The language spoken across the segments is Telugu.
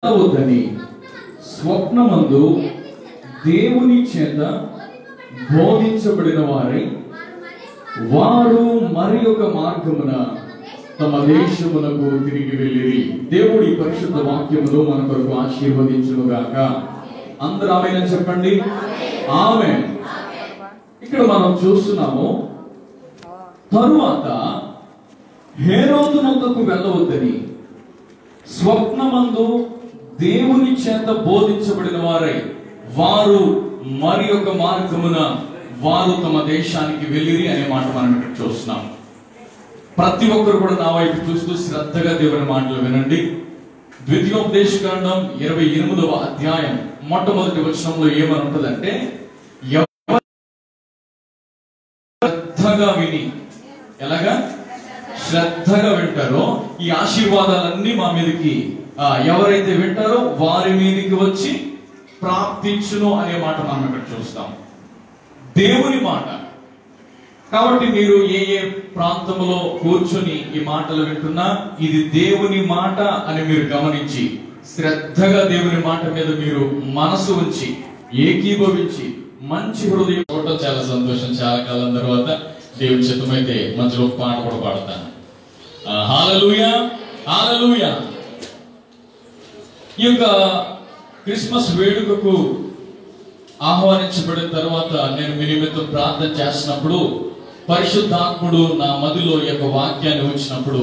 వద్దని స్వప్నమందు దేవుని చేత బోధించబడిన వారు మరి ఒక మార్గమున తమ దేశమునకు తిరిగి వెళ్ళిరి. దేవుడి పరిశుద్ధ వాక్యములో మన కొరకు ఆశీర్వదించునుగాక. అందరూ ఆమేన్ చెప్పండి. ఆమేన్. ఇక్కడ మనం చూస్తున్నాము, తరువాత హేరోదు నొద్దకు వెళ్ళవద్దని స్వప్నమందు దేవుని చేత బోధించబడిన వారు మరి ఒక మార్గమున వారు తమ దేశానికి వెళ్ళిరి అనే మాట మనం ఇక్కడ చూస్తున్నాం. ప్రతి ఒక్కరు కూడా నా వైపు చూస్తూ శ్రద్ధగా దేవుని మాటలు వినండి. ద్వితీయోపదేశకాండం 28వ అధ్యాయం మొట్టమొదటి వచనంలో ఏమని ఉంటదంటే, శ్రద్ధగా విని, ఎలాగా శ్రద్ధగా వింటారో ఈ ఆశీర్వాదాలన్నీ మా మీదకి ఎవరైతే వింటారో వారి మీదకి వచ్చి ప్రాప్తించును అనే మాట మనం ఇక్కడ చూస్తాం. దేవుని మాట కాబట్టి మీరు ఏ ఏ ప్రాంతంలో కూర్చొని ఈ మాటలు వింటున్నా ఇది దేవుని మాట అని మీరు గమనించి శ్రద్ధగా దేవుని మాట మీద మీరు మనసు ఉంచి ఏకీభవించి మంచి హృదయం చూడటం చాలా సంతోషం. చాలా కాలం తర్వాత దేవుని చిత్తమైతే మధ్యలో పాట కూడా పాడతాను. హల్లెలూయా, హల్లెలూయా. ఈ యొక్క క్రిస్మస్ వేడుకకు ఆహ్వానించబడిన తర్వాత నేను మీ నిమిత్తం ప్రార్థన చేసినప్పుడు పరిశుద్ధాత్ముడు నా మదిలో ఈ యొక్క వాక్యాన్ని ఉంచినప్పుడు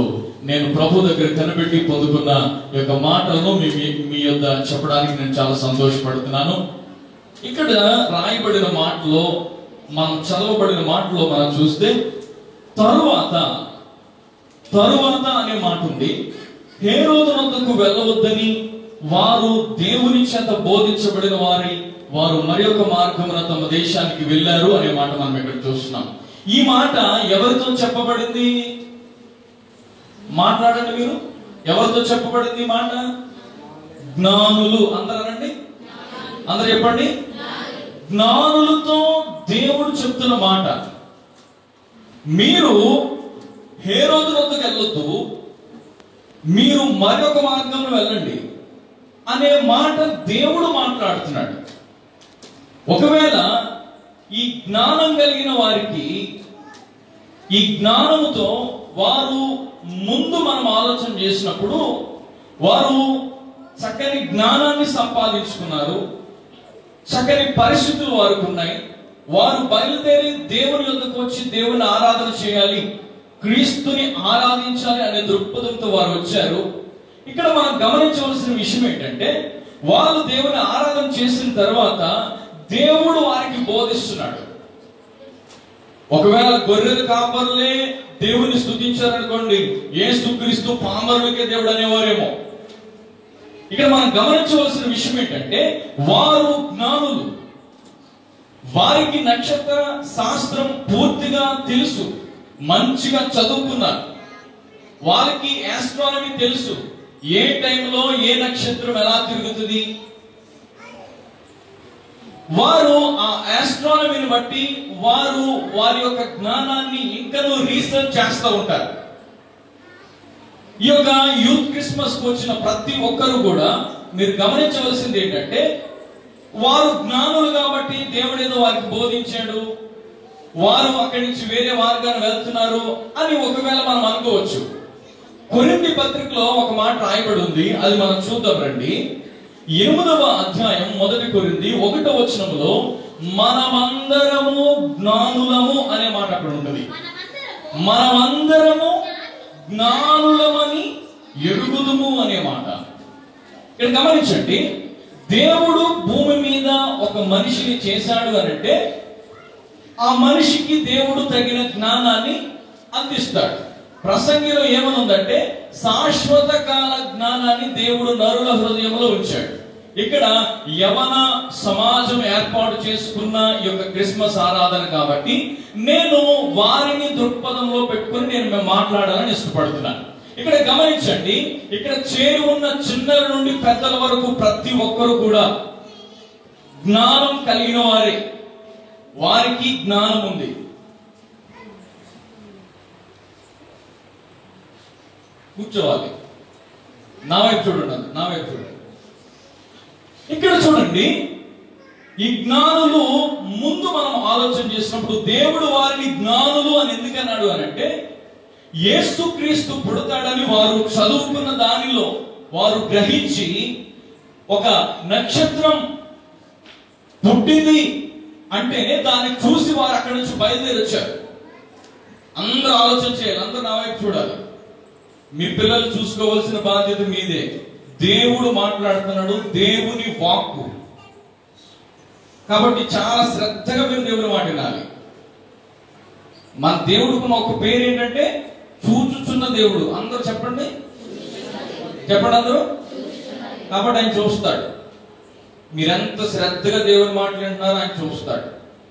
నేను ప్రభు దగ్గర కనిపెట్టి పొందుకున్న ఈ యొక్క మాటలను మీ యొద్ద చెప్పడానికి నేను చాలా సంతోషపడుతున్నాను. ఇక్కడ రాయబడిన మాటలో మనం చదవబడిన మాటలో మనం చూస్తే తరువాత అనే మాట ఉంది. హేరోదు వద్దకు వెళ్ళవద్దని వారు దేవుని చేత బోధించబడిన వారు మరి ఒక మార్గమున తమ దేశానికి వెళ్ళారు అనే మాట మనం ఇక్కడ చూస్తున్నాం. ఈ మాట ఎవరితో చెప్పబడింది? మాట్లాడండి మీరు. ఎవరితో చెప్పబడింది ఈ మాట? జ్ఞానులు. అందరండి, అందరు చెప్పండి. జ్ఞానులతో దేవుడు చెప్తున్న మాట. మీరు హేరోదు వద్దకు వెళ్ళొద్దు, మీరు మరొక మార్గంలో వెళ్ళండి అనే మాట దేవుడు మాట్లాడుతున్నాడు. ఒకవేళ ఈ జ్ఞానం కలిగిన వారికి ఈ జ్ఞానముతో వారు ముందు మనం ఆలోచన చేసినప్పుడు వారు చక్కని జ్ఞానాన్ని సంపాదించుకున్నారు, చక్కని పరిస్థితులు వారికి ఉన్నాయి. వారు బయలుదేరి దేవుని యొద్దకు వచ్చి దేవుని ఆరాధన చేయాలి, క్రీస్తుని ఆరాధించాలి అనే దృక్పథంతో వారు వచ్చారు. ఇక్కడ మనం గమనించవలసిన విషయం ఏంటంటే, వాళ్ళు దేవుని ఆరాధన చేసిన తర్వాత దేవుడు వారికి బోధిస్తున్నాడు. ఒకవేళ గొర్రెల కాపరులే దేవుని స్తుతించారనుకోండి, యేసుక్రీస్తు పామరులకే దేవుడు అనేవారేమో. ఇక్కడ మనం గమనించవలసిన విషయం ఏంటంటే, వారు జ్ఞానులు, వారికి నక్షత్ర శాస్త్రం పూర్తిగా తెలుసు, మంచిగా చదువుకున్నారు, వారికి ఆస్ట్రానమీ తెలుసు, ఏ టైంలో ఏ నక్షత్రం ఎలా తిరుగుతుంది. వారు ఆ ఆస్ట్రానమీని బట్టి వారి యొక్క జ్ఞానాన్ని ఇంకనూ రీసెర్చ్ చేస్తూ ఉంటారు. ఈ యొక్క యూత్ క్రిస్మస్ కు వచ్చిన ప్రతి ఒక్కరు కూడా మీరు గమనించవలసింది ఏంటంటే, వారు జ్ఞానులు కాబట్టి దేవుడు ఏదో వారికి బోధించాడు, వారు అక్కడి నుంచి వేరే మార్గాన్ని వెళ్తున్నారు అని ఒకవేళ మనం అనుకోవచ్చు. కొరింథీ పత్రికలో ఒక మాట రాయబడి ఉంది, అది మనం చూద్దాం రండి. 8వ అధ్యాయం 1 కొరింథీ 1వ వచనంలో మనమందరము జ్ఞానులము అనే మాట అక్కడ ఉంటుంది. మనమందరము జ్ఞానులమని ఎరుగుదుము అనే మాట ఇక్కడ గమనించండి. దేవుడు భూమి మీద ఒక మనిషిని చేశాడు అనంటే ఆ మనిషికి దేవుడు తగిన జ్ఞానాన్ని అందిస్తాడు. ప్రసంగిలో ఏమనుందంటే, శాశ్వత కాల జ్ఞానాన్ని దేవుడు నరుల హృదయంలో ఉంచాడు. ఇక్కడ యవన సమాజం ఏర్పాటు చేసుకున్న ఈ యొక్క క్రిస్మస్ ఆరాధన కాబట్టి నేను వారిని దృక్పథంలో పెట్టుకుని నేను మాట్లాడాలని ఇష్టపడుతున్నాను. ఇక్కడ గమనించండి, ఇక్కడ చేరి ఉన్న చిన్నల నుండి పెద్దల వరకు ప్రతి ఒక్కరు కూడా జ్ఞానం కలిగిన వారే. వారికి జ్ఞానం ఉంది. కూర్చోవాలి. నా వైపు చూడండి, నా వైపు చూడండి. చూడండి, ఈ జ్ఞానులు ముందు మనం ఆలోచన చేసినప్పుడు దేవుడు వారిని జ్ఞానులు అని ఎందుకన్నాడు అని అంటే, యేసుక్రీస్తు పుడతాడని వారు చదువుకున్న దానిలో వారు గ్రహించి ఒక నక్షత్రం పుట్టింది అంటే దాన్ని చూసి వారు అక్కడి నుంచి బయలుదేరి వచ్చారు. అందరూ ఆలోచన చేయాలి, అందరూ నా వైపు చూడాలి. మీ పిల్లలు చూసుకోవాల్సిన బాధ్యత మీదే. దేవుడు మాట్లాడుతున్నాడు, దేవుని వాక్కు. కాబట్టి చాలా శ్రద్ధగా మీరు దేవుని మాట వినాలి. మన దేవుడికి ఒక పేరు ఏంటంటే చూచుచున్న దేవుడు. అందరూ చెప్పండి, చెప్పండి అందరూ. కాబట్టి ఆయన చూస్తాడు. మీరెంత శ్రద్ధగా దేవుని మాటలు వింటున్నారో ఆయన చూస్తాడు.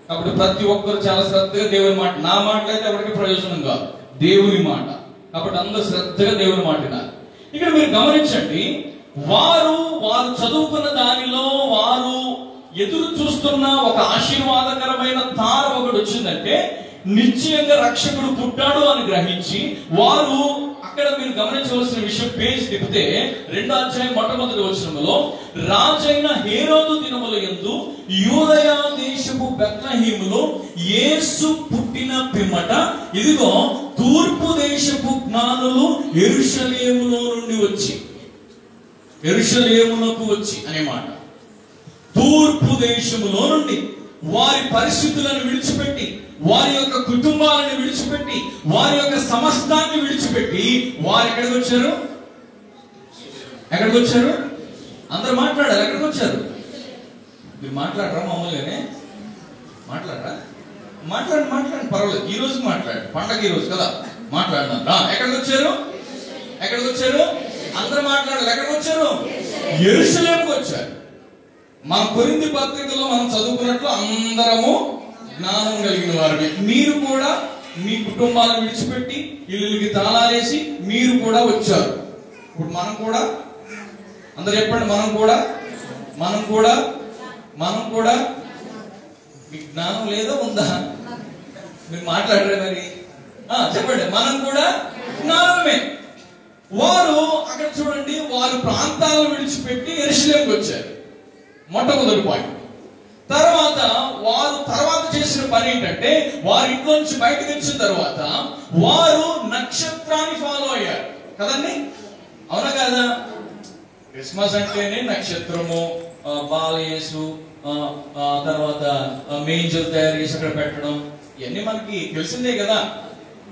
కాబట్టి ప్రతి ఒక్కరు చాలా శ్రద్ధగా దేవుని మాట, నా మాటలు అయితే ఎవరికి ప్రయోజనం కాదు, దేవుని మాట. కాబట్టి అందరూ శ్రద్ధగా దేవుని మాట వినాలి. ఇక్కడ మీరు గమనించండి, వారు చదువుకున్న దానిలో వారు ఎదురు చూస్తున్న ఒక ఆశీర్వాదకరమైన తార ఒకటి వచ్చిందంటే నిశ్చయంగా రక్షకుడు పుట్టాడు అని గ్రహించి వారు అక్కడ మీరు గమనించవలసిన విషయం, పేజ్ తిప్పితే 2వ అధ్యాయం మొట్టమొదటి వచనములో, రాజైన హేరోదు దినముల యందు యూదయ దేశపు బెత్లెహేములో యేసు పుట్టిన పిమ్మట ఇదిగో తూర్పు దేశపు జ్ఞానులు యెరూషలేములో నుండి వచ్చి, యెరూషలేమునకు వచ్చి అనే మాట. తూర్పు దేశములో నుండి వారి పరిస్థితులను విడిచిపెట్టి, వారి యొక్క కుటుంబాలను విడిచిపెట్టి, వారి యొక్క సమస్తాన్ని విడిచిపెట్టి వారు ఎక్కడికి వచ్చారు? ఎక్కడికి వచ్చారు? అందరూ మాట్లాడారు. ఎక్కడికి వచ్చారు? మీరు మాట్లాడరా? మామూలుగానే మాట్లాడరా? మాట్లాడండి, పర్వాలేదు. ఈ రోజు మాట్లాడు, పండగ ఈ రోజు కదా, మాట్లాడదాం. ఎక్కడికి వచ్చారు? ఎక్కడికి వచ్చారు? అందరూ మాట్లాడారు. ఎక్కడికి వచ్చారు? యెరూషలేముకు వచ్చారు. మన కొరింథీ పత్రికలో మనం చదువుకున్నట్లు అందరము జ్ఞానం కలిగిన వారిని. మీరు కూడా మీ కుటుంబాలను విడిచిపెట్టి ఇల్లుకి తాళాలేసి మీరు కూడా వచ్చారు. ఇప్పుడు మనం కూడా, అందరు చెప్పండి, మనం కూడా మీకు జ్ఞానం లేదా ఉందా? మీరు మాట్లాడరే మరి? చెప్పండి, మనం కూడా జ్ఞానమే. వారు అక్కడ చూడండి, వారు ప్రాంతాలను విడిచిపెట్టి యెరూషలేముకు వచ్చారు. మొట్టమొదటి పాయింట్. తర్వాత చేసిన పని ఏంటంటే, వారి ఇంట్లో నుంచి బయటకు వచ్చిన తర్వాత వారు నక్షత్రాన్ని ఫాలో అయ్యారు కదండి, అవునా కదా? క్రిస్మస్ అంటేనే నక్షత్రము, బాలయేసు, తర్వాత మేంజర్ తయారు చేసి అక్కడ పెట్టడం, ఇవన్నీ మనకి తెలిసిందే కదా.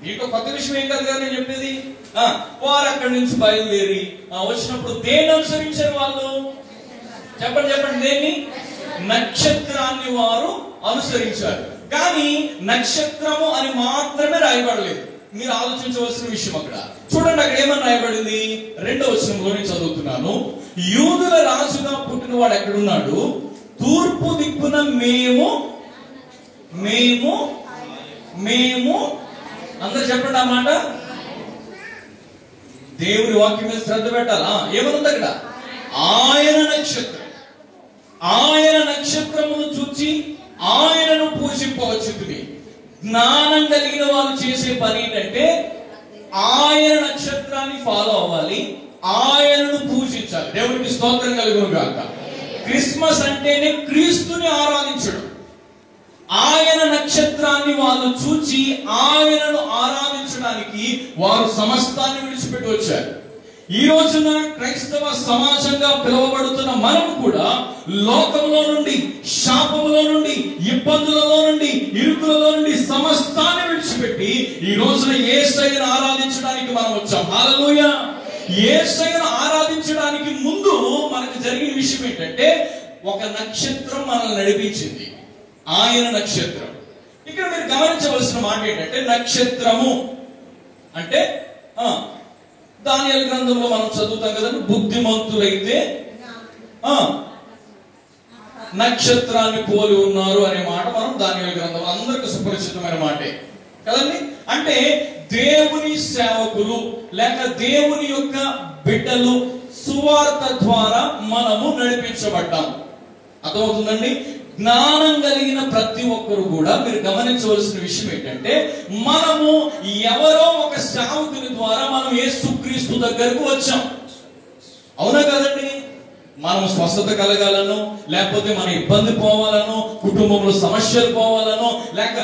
దీంట్లో కొత్త విషయం ఏం కాదు కదా నేను చెప్పేది. వారు అక్కడి నుంచి బయలుదేరి వచ్చినప్పుడు దేన్ని అనుసరించారు వాళ్ళు? చెప్పండి, దేన్ని? నక్షత్రాన్ని వారు అనుసరించారు. కానీ నక్షత్రము అని మాత్రమే రాయబడలేదు. మీరు ఆలోచించవలసిన విషయం అక్కడ చూడండి. అక్కడ ఏమని రాయబడింది? 2వ వచనంలో నేను చదువుతున్నాను. యూదుల రాజుగా పుట్టిన వాడు ఎక్కడున్నాడు? తూర్పు దిక్కున మేము అందరూ చెప్పండి ఆ మాట. దేవుని వాక్యం మీద శ్రద్ధ పెట్టాలా? ఏమనుంది అక్కడ? ఆయన నక్షత్రమును చూచి ఆయనను పూజింపవచ్చుతుంది. జ్ఞానం కలిగిన వాళ్ళు చేసే పని ఏంటంటే ఆయన నక్షత్రాన్ని ఫాలో అవ్వాలి, ఆయనను పూజించాలి. దేవునికి స్తోత్రం కలుగును గాక. క్రిస్మస్ అంటేనే క్రీస్తుని ఆరాధించడం. ఆయన నక్షత్రాన్ని వాళ్ళు చూచి ఆయనను ఆరాధించడానికి వారు సమస్తాన్ని విడిచిపెట్టి వచ్చారు. ఈ రోజున క్రైస్తవ సమాజంగా పిలువబడుతున్న మనం కూడా లోకంలో నుండి, శాపములో నుండి, ఇబ్బందులలో నుండి, ఇరుకులలో నుండి సమస్తాన్ని విడిచిపెట్టి ఈ రోజున యేసయ్యను ఆరాధించడానికి మనం వచ్చాం. హల్లెలూయా. యేసయ్యను ఆరాధించడానికి ముందు మనకు జరిగిన విషయం ఏంటంటే, ఒక నక్షత్రం మనల్ని నడిపించింది, ఆయన నక్షత్రం. ఇక్కడ మీరు గమనించవలసిన మాట ఏంటంటే, నక్షత్రము అంటే దానియేలు గ్రంథంలో మనం చదువుతాం కదండి, బుద్ధిమంతులైతే నక్షత్రాన్ని పోలి ఉన్నారు అనే మాట మనం దానియేలు గ్రంథంలో అందరికి సుపరిచితమైన మాటే కదండి. అంటే దేవుని సేవకులు లేక దేవుని యొక్క బిడ్డలు సువార్త ద్వారా మనము నడిపించబడ్డాం. అర్థమవుతుందండి? జ్ఞానం కలిగిన ప్రతి ఒక్కరు కూడా మీరు గమనించవలసిన విషయం ఏంటంటే, మనము ఎవరో ఒక సేవకుని ద్వారా మనం యేసుక్రీస్తు దగ్గరకు వచ్చాం. అవునా కదండి? మనం స్వస్థత కలగాలను, లేకపోతే మన ఇబ్బంది పోవాలను, కుటుంబంలో సమస్యలు పోవాలను, లేక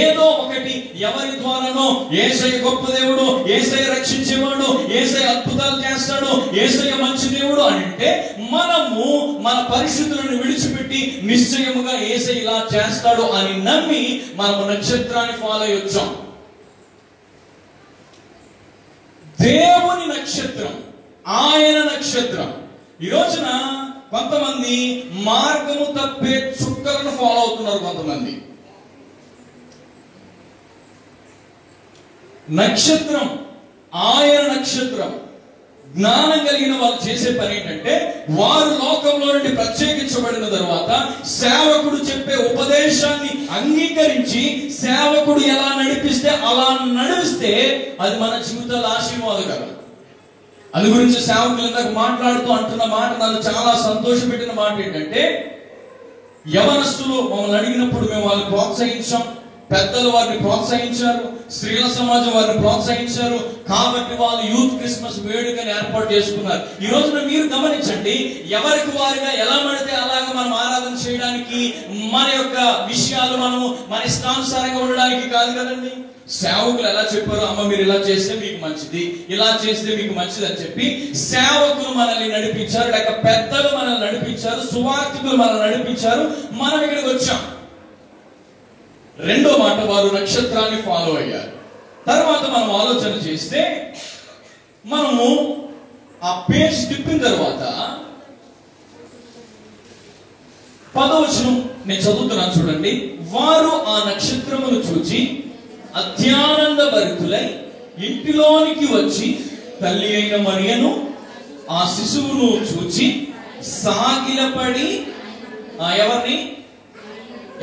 ఏదో ఒకటి ఎవరి ద్వారానో యేసయ్య గొప్ప దేవుడు, యేసయ్య రక్షించేవాడు, యేసయ్య అద్భుతాలు చేస్తాడు, యేసయ్య మంచి దేవుడు అంటే మనము మన పరిస్థితులను విడిచిపెట్టి నిశ్చయముగా యేసయ్య ఇలా చేస్తాడు అని నమ్మి మనము నక్షత్రాన్ని ఫాలో అయ్యి వచ్చాం. దేవుని నక్షత్రం, ఆయన నక్షత్రం. ఈ రోజున కొంతమంది మార్గము తప్పే చుక్కలను ఫాలో అవుతున్నారు. కొంతమంది నక్షత్రం, ఆయన నక్షత్రం. జ్ఞానం కలిగిన వాళ్ళు చేసే పని ఏంటంటే, వారు లోకంలో నుండి ప్రత్యేకించబడిన తరువాత సేవకుడు చెప్పే ఉపదేశాన్ని అంగీకరించి సేవకుడు ఎలా నడిపిస్తే అలా నడిపిస్తే అది మన జీవితాల ఆశీర్వాదకరం. అందు గురించి సేవకులు ఇందాక మాట్లాడుతూ అంటున్న మాట నన్ను చాలా సంతోషపెట్టిన మాట ఏంటంటే, యవనస్తులు మమ్మల్ని అడిగినప్పుడు మేము వాళ్ళని ప్రోత్సహించాం, పెద్దలు వారిని ప్రోత్సహించారు, స్త్రీల సమాజం వారిని ప్రోత్సహించారు. కాబట్టి వాళ్ళు యూత్ క్రిస్మస్ వేడుకని ఏర్పాటు చేసుకున్నారు. ఈ రోజున మీరు గమనించండి, ఎవరికి వారిగా ఎలా పడితే అలాగా మనం ఆరాధన చేయడానికి, మన యొక్క విషయాలు మనము మన ఇష్టానుసారంగా ఉండడానికి కాదు కదండి. సేవకులు ఎలా చెప్పారు, అమ్మ మీరు ఇలా చేస్తే మీకు మంచిది, ఇలా చేస్తే మీకు మంచిది అని చెప్పి సేవకులు మనల్ని నడిపించారు, లేక పెద్దలు మనల్ని నడిపించారు, సువార్థికులు మనల్ని నడిపించారు, మనం ఇక్కడికి వచ్చాం. రెండో మాట, వారు నక్షత్రాన్ని ఫాలో అయ్యారు. తర్వాత మనం ఆలోచన చేస్తే, మనము ఆ పేజ్ తిప్పిన తర్వాత 10వ వచనం నేను చదువుతున్నాను చూడండి. వారు ఆ నక్షత్రమును చూచి అత్యానంద భరితులై ఇంటిలోనికి వచ్చి తల్లి అయిన మరియను ఆ శిశువును చూచి సాగిలపడి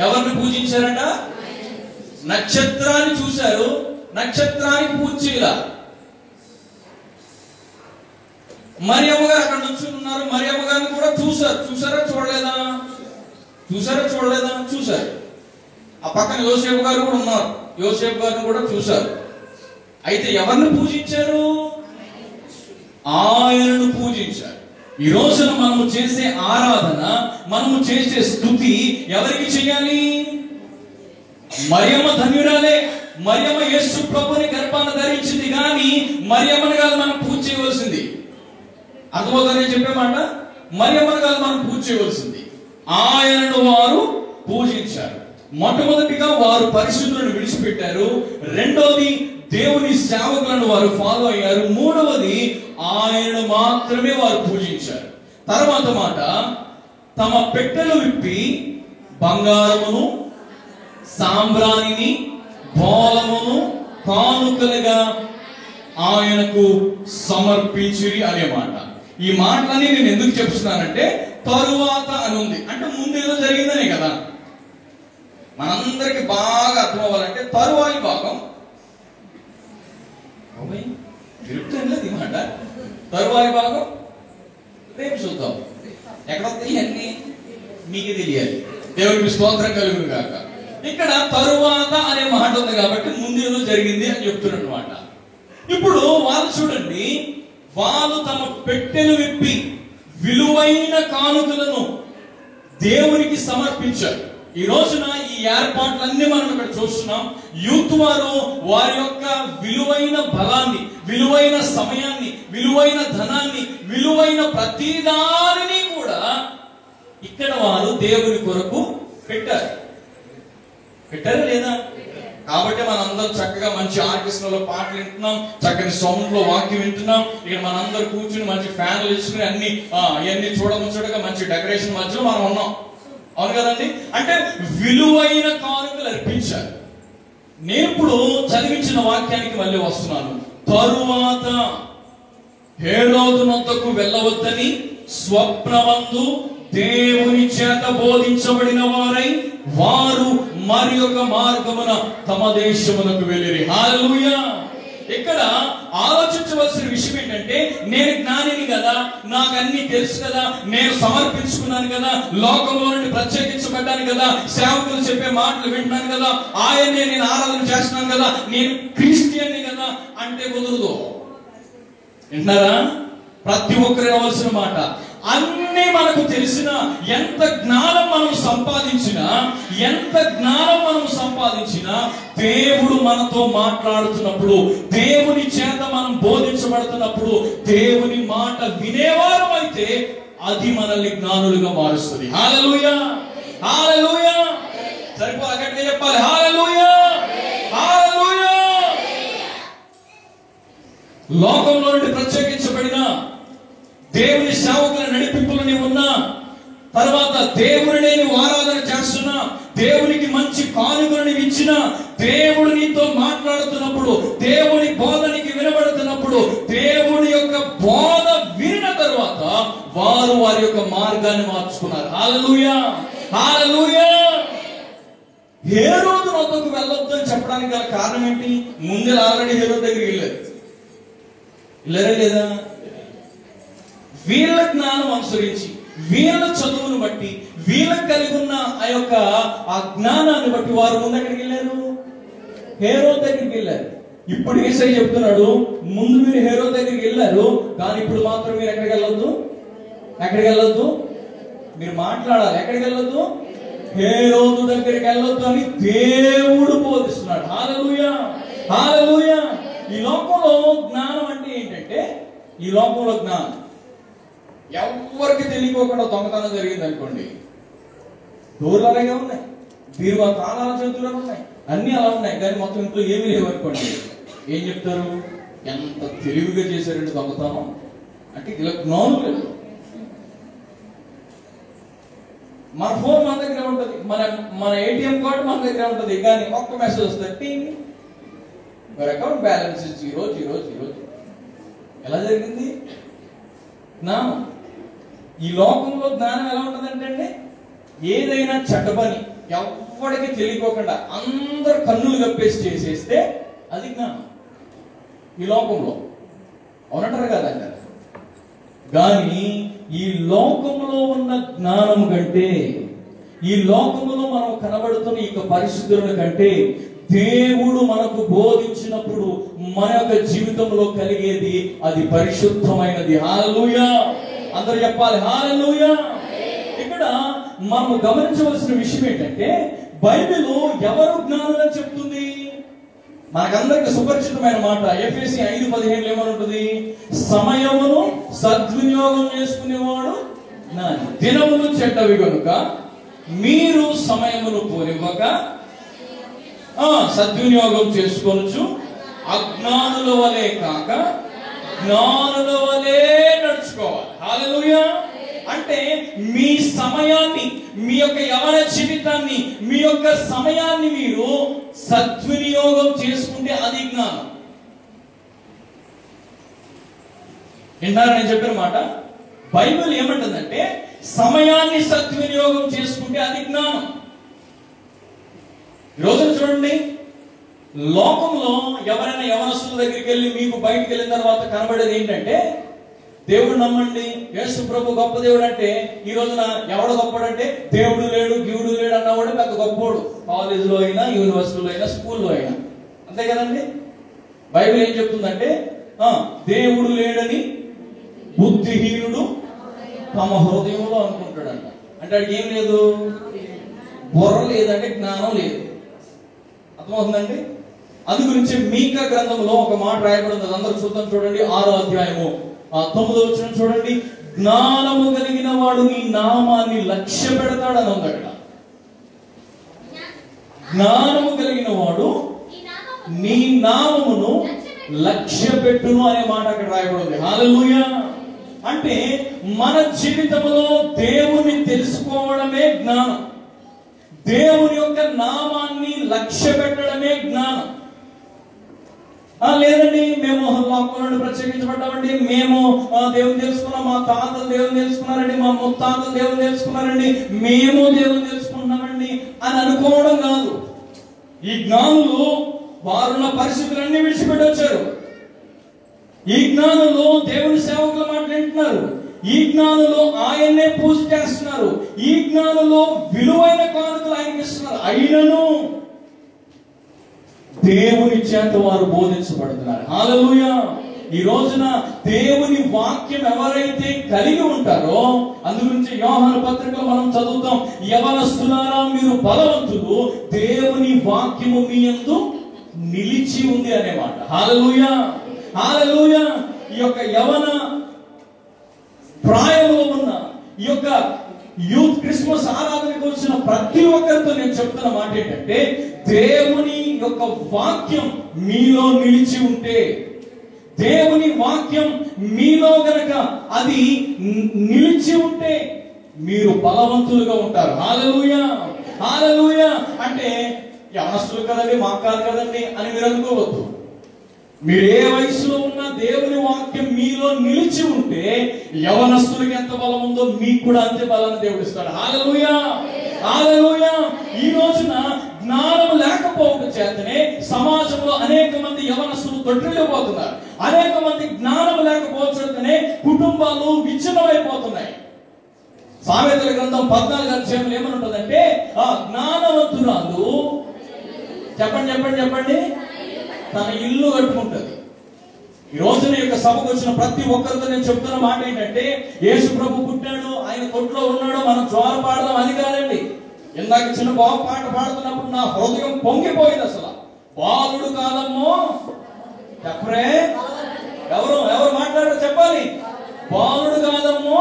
ఎవరిని పూజించారట? నక్షత్రాన్ని చూశారు, నక్షత్రానికి పూజ చేయాల. మరియమ్మ గారు అక్కడ నుంచుని ఉన్నారు, మరియమ్మ గారిని కూడా చూశారు. చూసారా చూడలేదా? చూశారు. ఆ పక్కన యోసేపు గారు కూడా ఉన్నారు, యోసేపు గారిని కూడా చూశారు. అయితే ఎవరిని పూజించారు? ఆయనను పూజించారు. ఈ రోజున మనము చేసే ఆరాధన, మనము చేసే స్తుతి ఎవరికి చేయాలి? మరియమ్మ ధన్యురాలే. మరియమ్మ యేసు ప్రభుని గర్భాన్ని ధరించింది, కానీ మరియమ్మని కాదు మనం పూజ చేయవలసింది. అర్థమవుతుందని చెప్పే మాట, మరియమ్మని కాదు మనం పూజ చేయవలసింది, ఆయనను వారు పూజించారు. మొట్టమొదటిగా వారు పరిశుద్ధులను విడిచిపెట్టారు. రెండోది దేవుని సేవకులను వారు ఫాలో అయ్యారు. మూడవది ఆయనను మాత్రమే వారు పూజించారు. తర్వాత మాట, తమ పెట్టెలు విప్పి బంగారమును, సాంబ్రాణిని, బోళమును కానుకలుగా ఆయనకు సమర్పించిరి అనే మాట. ఈ మాటలని నేను ఎందుకు చెప్తున్నానంటే, తరువాత అని ఉంది అంటే ముందేదో జరిగిందనే కదా. మనందరికి బాగా అర్థం అవ్వాలంటే తరువాయి భాగం తిరుగుతుంది మాట. తరువాయి భాగం రేపు చూద్దాం. ఎక్కడ అన్ని మీకు తెలియాలి. దేవుడికి స్తోత్రం కలుగును గాక. ఇక్కడ తరువాత అనే మాట ఉంది కాబట్టి ముందేదో జరిగింది అని చెప్తున్నట్టు మాట. ఇప్పుడు వాళ్ళు చూడండి, వాళ్ళు తమ పెట్టెలు విప్పి విలువైన కానుకలను దేవునికి సమర్పించారు. ఈ రోజున ఈ ఏర్పాట్లన్నీ మనం ఇక్కడ చూస్తున్నాం. యూత్ వారు వారి యొక్క విలువైన బలాన్ని, విలువైన సమయాన్ని, విలువైన ధనాన్ని, విలువైన ప్రతిదానిని కూడా ఇక్కడ వారు దేవుని కొరకు పెట్టారు లేదా? కాబట్టి మనందరం చక్కగా మంచి ఆర్కెస్ట్రాలో పాటలు వింటున్నాం, చక్కని సౌండ్ లో వాక్యం వింటున్నాం. ఇక్కడ మనందరూ కూర్చుని మంచి ఫ్యాన్లు వేసుకుని అన్ని చూడముచ్చటగా మంచి డెకరేషన్ మధ్యలో మనం ఉన్నాం. అవును కదండి? అంటే విలువైన కానుకలు అర్పించారు. నేను ఇప్పుడు చదివించిన వాక్యానికి మళ్ళీ వస్తున్నాను. తరువాత హేరోదునొద్దకు వెళ్ళవద్దని స్వప్నమందు దేవుని చేత బోధించబడిన వారై వారు మరి ఒక మార్గమున తమ దేశమునకు వెళ్ళిరి. హల్లెలూయా. ఇక్కడ ఆలోచించవలసిన విషయం ఏంటంటే, నేను జ్ఞానిని కదా, నాకు అన్ని తెలుసు కదా, నేను సమర్పించుకున్నాను కదా, లోకంలో నుండి ప్రత్యేకించబడ్డాను కదా, సేవకులు చెప్పే మాటలు వింటున్నాను కదా, ఆయనే నేను ఆరాధన చేస్తున్నాను కదా, నేను క్రిస్టియన్ని కదా అంటే కుదరదు. వింటున్నారా? ప్రతి ఒక్కరు అవ్వాల్సిన మాట, అన్ని మనకు తెలిసిన, ఎంత జ్ఞానం మనం సంపాదించినా, దేవుడు మనతో మాట్లాడుతున్నప్పుడు, దేవుని చేత మనం బోధించబడుతున్నప్పుడు, దేవుని మాట వినేవారం అయితే అది మనల్ని జ్ఞానులుగా మారుస్తుంది. హల్లెలూయా, హల్లెలూయా. సరిపో గట్టిగా చెప్పాలి, హల్లెలూయా, హల్లెలూయా. లోకంలో నుండి ప్రత్యేకించబడిన దేవుని సేవకుల నడిపింపులు నీవు ఉన్నా, తర్వాత దేవుని నేను ఆరాధన చేస్తున్నా, దేవునికి మంచి కానుకలను ఇచ్చిన, దేవుడు నీతో మాట్లాడుతున్నప్పుడు, దేవుని బోధనికి వినబడుతున్నప్పుడు, దేవుని యొక్క బోధ విన్న తర్వాత వారు వారి యొక్క మార్గాన్ని మార్చుకున్నారు. హల్లెలూయా, హల్లెలూయా. హేరోదు వద్దకు వెళ్ళొద్దు అని చెప్పడానికి గల కారణం ఏంటి? ముందే ఆల్రెడీ హేరోదు దగ్గరికి వెళ్ళారా లేదా? వీళ్ళ జ్ఞానం అనుసరించి, వీళ్ళ చదువును బట్టి, వీళ్ళకి కలిగి ఉన్న ఆ జ్ఞానాన్ని బట్టి వారు ముందు ఎక్కడికి వెళ్ళారు? హేరోదు దగ్గరికి వెళ్ళారు. ఇప్పుడు యేసయ్య చెప్తున్నాడు, ముందు మీరు హేరోదు దగ్గరికి వెళ్ళారు, కానీ ఇప్పుడు మాత్రం మీరు ఎక్కడికి వెళ్ళొద్దు, మీరు మాట్లాడాలి. ఎక్కడికి వెళ్ళొద్దు? హేరోదు దగ్గరికి వెళ్ళొద్దు అని దేవుడు బోధిస్తున్నాడు. హల్లెలూయా, హల్లెలూయా. ఈ లోకంలో జ్ఞానం అంటే ఏంటంటే, ఈ లోకంలో జ్ఞానం ఎవరికి తెలియకోకుండా దొంగతనం జరిగింది అనుకోండి, డోర్లు అలాగే ఉన్నాయి, బీరువా తాళాల చేతుల్లో ఉన్నాయి, అన్ని అలా ఉన్నాయి, కానీ మొత్తం ఇంట్లో ఏమీ లేవు అనుకోండి, ఏం చెప్తారు? ఎంత తెలివిగా చేశారండి దొంగతనం అంటే ఇలా జ్ఞానం లేదు. మన ఫోన్ మన దగ్గర ఉంటుంది, మన ఏటీఎం కార్డు మన దగ్గర ఉంటుంది, కానీ ఒక్క మెసేజ్ వస్తుంది, your account balance is 0. ఎలా జరిగింది? జ్ఞానం. ఈ లోకంలో జ్ఞానం ఎలా ఉంటుందంటే, ఏదైనా చెడ్డ పని ఎవరికి తెలియకోకుండా అందరు కన్నులు కప్పేసి చేసేస్తే అది జ్ఞానం ఈ లోకంలో. అవునంటారు కదా? కానీ ఈ లోకంలో ఉన్న జ్ఞానం కంటే, ఈ లోకంలో మనం కనబడుతున్న ఈ పరిశుద్ధుల కంటే, దేవుడు మనకు బోధించినప్పుడు మన యొక్క జీవితంలో కలిగేది అది పరిశుద్ధమైనది. హల్లెలూయా, అందరూ చెప్పాలి, హల్లెలూయా. ఇక్కడ మనం గమనించవలసిన విషయం ఏంటంటే, బైబిల్ ఎవరు జ్ఞానులని చెప్తుంది? మనకందరికి సుపరిచితమైన మాట ఎఫెసీ 5:15 ఏమని ఉంటుంది? సమయమును సద్వినియోగం చేసుకునేవాడు జ్ఞాని. దినములు చెడ్డవి కనుక మీరు సమయమును పోనివ్వక సద్వినియోగం చేసుకోవచ్చు, అజ్ఞానుల వలె కాక జ్ఞానుల వలె నడుచుకోవాలి. హల్లెలూయా. అంటే మీ సమయాన్ని, మీ యొక్క యవన జీవితాన్ని, మీ యొక్క సమయాన్ని మీరు సద్వినియోగం చేసుకుంటే అది జ్ఞానం. విన్నారా నేను చెప్పిన మాట? బైబిల్ ఏమంటుందంటే, సమయాన్ని సద్వినియోగం చేసుకుంటే అది జ్ఞానం. ఈరోజు చూడండి, లోకంలో ఎవరైనా యవనస్తుల దగ్గరికి వెళ్ళి మీకు బయటికి వెళ్ళిన తర్వాత కనబడేది ఏంటంటే, దేవుడు నమ్మండి, యేసు ప్రభు గొప్ప దేవుడు అంటే, ఈ రోజున ఎవడు గొప్పడంటే దేవుడు లేడు, జీవుడు లేడు అన్నవాడు పెద్ద గొప్పోడు. కాలేజీలో అయినా, యూనివర్సిటీలో అయినా, స్కూల్లో అయినా, అంతే కదండి. బైబిల్ ఏం చెప్తుందంటే, దేవుడు లేడని బుద్ధిహీనుడు తమ హృదయంలో అనుకుంటాడంట. అంటే వాడికి ఏం లేదు? బుర్ర లేదంటే జ్ఞానం లేదు. అర్థమవుతుందండి? అందు గురించి మీకా గ్రంథంలో ఒక మాట రాయబడింది, అందరూ చూద్దాం. చూడండి, 6వ అధ్యాయము 9వ వచనం చూడండి. జ్ఞానము కలిగిన వాడు నీ నామాన్ని లక్ష్య పెడతాడని ఉంది అక్కడ. జ్ఞానము కలిగిన వాడు నీ నామమును లక్ష్య పెట్టును అనే మాట అక్కడ రాయబడింది. హల్లెలూయా. అంటే మన జీవితంలో దేవుని తెలుసుకోవడమే జ్ఞానం, దేవుని యొక్క నామాన్ని లక్ష్య పెట్టడమే జ్ఞానం. లేదండి, మేము లోకంలో ప్రత్యేకించబడ్డామండి, మేము దేవుని తెలుసుకున్నాం, మా తాతలు దేవుని తెలుసుకున్నారండి, మా ముత్తాతలు దేవుని తెలుసుకున్నారండి, మేము దేవుని తెలుసుకుంటున్నామండి అని అనుకోవడం కాదు. ఈ జ్ఞానులు వారున్న పరిస్థితులన్నీ విడిచిపెట్టి వచ్చారు. ఈ జ్ఞానులు దేవుని సేవకుల మాట వింటున్నారు. ఈ జ్ఞానులు ఆయన్నే పూజ చేస్తున్నారు. ఈ జ్ఞానులు విలువైన కానుకలు ఆయనకి ఇస్తున్నారు. అయినను దేవుని చేత వారు బోధించబడుతున్నారు. హల్లెలూయా. ఈ రోజున దేవుని వాక్యం ఎవరైతే కలిగి ఉంటారో, అందుగురించి యోహాను పత్రికలో మనం చదువుతాం, యవనస్తులారా మీరు బలవంతులు, దేవుని వాక్యము మీ యందు నిలిచి ఉంది అనేమాట. హల్లెలూయా, హల్లెలూయా. ఈ యొక్క యవన ప్రాయంలో ఉన్న ఈ యొక్క యూత్ క్రిస్మస్ ఆరాధనకు వచ్చిన ప్రతి ఒక్కరితో నేను చెప్తున్న మాట ఏంటంటే, దేవుని యొక్క వాక్యం మీలో నిలిచి ఉంటే, దేవుని వాక్యం మీలో గనక అది నిలిచి ఉంటే మీరు బలవంతులుగా ఉంటారు. హల్లెలూయా, హల్లెలూయా. అంటే యవనస్తులు కదండి, మాకు కాదు కదండి అని మీరు అనుకోవద్దు. మీరు ఏ వయసులో ఉన్నా దేవుని వాక్యం మీలో నిలిచి ఉంటే యవనస్తులకి ఎంత బలం ఉందో మీకు కూడా అంతే బలాన్ని దేవుడు ఇస్తాడు. హల్లెలూయా, హల్లెలూయా. ఈ రోజున జ్ఞానం లేకపోవడం చేతనే సమాజంలో అనేక మంది యవనస్తులు తొట్టిల్లిపోతున్నారు. అనేక మంది జ్ఞానం లేకపోవడంతోనే కుటుంబాలు విచ్ఛిన్నమైపోతున్నాయి. సామెతల గ్రంథం 14వ అధ్యాయంలో ఏమని ఉంటుందంటే, ఆ జ్ఞానవంతురాలు చెప్పండి చెప్పండి చెప్పండి తన ఇల్లు కట్టుకుంటుంది. ఈ రోజున యొక్క సభకు వచ్చిన ప్రతి ఒక్కరితో నేను చెప్తున్న మాట ఏంటంటే, యేసు ప్రభు పుట్టాడు, ఆయన కొట్లో ఉన్నాడు, మనం జోర పాడదాం అది కాదండి. ఇందాక చిన్న బాబు పాట పాడుతున్నప్పుడు నా హృదయం పొంగిపోయింది. అసలు బాలుడు కాదమ్మో చెప్పరే, ఎవరు ఎవరు మాట్లాడారు చెప్పాలి. బాలుడు కాదమ్మో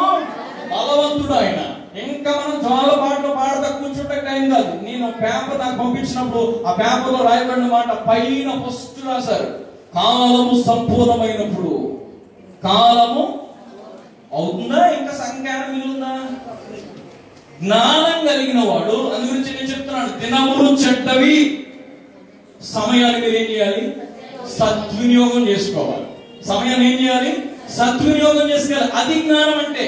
బలవంతుడు ఆయన. ఇంకా మనం చాలా పాటలు పాడతా కూర్చుంటే టైం కాదు. నేను పేపర్ నాకు పంపించినప్పుడు ఆ పేపర్ లో రాయబడిన మాట పైన ఫస్ట్ రాశారు, కాలము సంపూర్ణమైనప్పుడు. కాలము అవుతుందా, ఇంకా సంఖ్యానం మిగులుందా? జ్ఞానం కలిగిన వాడు, అందు గురించి నేను చెప్తున్నాను, దినములు చెడ్డవి, సమయాన్ని మీరు ఏం చేయాలి? సద్వినియోగం చేసుకోవాలి. సమయాన్ని ఏం చేయాలి? సద్వినియోగం చేసుకోవాలి. అది జ్ఞానం అంటే.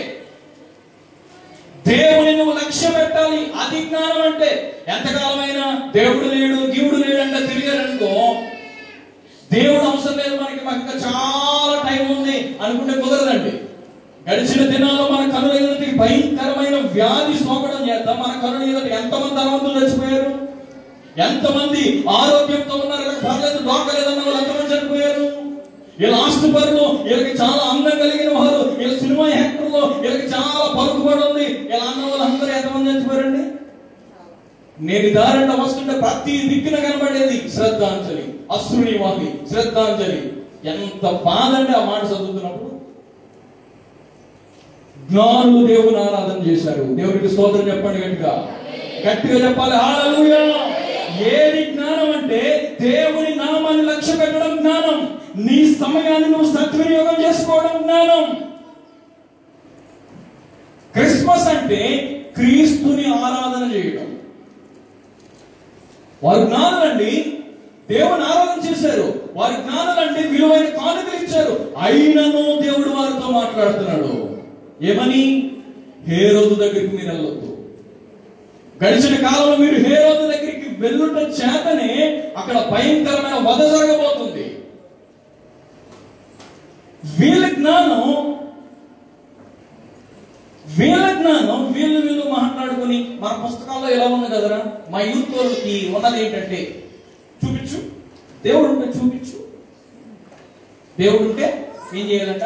దేవుని నువ్వు లక్ష్యం పెట్టాలి, అది జ్ఞానం అంటే. ఎంతకాలమైనా దేవుడు లేడు గీవుడు లేడు అంటే తిరిగారనుకో, దేవుడు అవసరం లేదు మనకి, మాకు ఇంకా చాలా టైం ఉంది అనుకుంటే కుదరదండి. గడిచిన దినాల్లో మన కనుల ఎదుటి భయంకరమైన వ్యాధి సోకడం చేత మన కనుల ఎదుటి ఎంతమంది ధనవంతులు చచ్చిపోయారు, ఎంతమంది ఆరోగ్యంతో ఉన్నారు, పర్లేదు దోకలేదన్న వాళ్ళు ఎంతమంది చనిపోయారు. వీళ్ళ ఆస్తిపరులు, వీళ్ళకి చాలా అందం కలిగిన వారు, వీళ్ళ సినిమా యాక్టర్లు, వీళ్ళకి చాలా పలుకుబడి ఉంది, వీళ్ళ అన్న వాళ్ళు అందరూ ఎంతమంది చచ్చిపోయారండి. నేను దారంట వస్తుంటే ప్రతి దిక్కున కనబడేది శ్రద్ధాంజలి, అశ్రుని వాహి శ్రద్ధాంజలి. ఎంత బాధ అండి ఆ మాట చదువుతున్నప్పుడు. జ్ఞానులు దేవుని ఆరాధన చేశారు. దేవునికి స్తోత్రం చెప్పండి గట్టిగా, గట్టిగా చెప్పాలి. హల్లెలూయా. ఏది జ్ఞానం అంటే దేవుని నామాన్ని లక్ష్య పెట్టడం జ్ఞానం. నీ సమయాన్ని నువ్వు సద్వినియోగం చేసుకోవడం జ్ఞానం. క్రిస్మస్ అంటే క్రీస్తుని ఆరాధన చేయడం. వారు జ్ఞానులండి, దేవుని ఆరాధన చేశారు. వారి జ్ఞానులంటే విలువైన కానుకలు ఇచ్చారు. అయినను దేవుడు వారితో మాట్లాడుతున్నాడు. ఏమని? హేరోదు దగ్గరికి మీరు వెళ్ళొద్దు. గడిచిన కాలంలో మీరు హేరోదు దగ్గరికి వెళ్ళుట చేతనే అక్కడ భయంకరమైన వధ జరగబోతుంది. వీళ్ళ జ్ఞానం వీళ్ళు మాట్లాడుకుని, మన పుస్తకాల్లో ఎలా ఉంది కదరా, మా యూత్ వాళ్ళకి ఉన్నది ఏంటంటే, చూపించు దేవుడు ఉంటే చూపించు. దేవుడు ఉంటే ఏం చేయాలంట?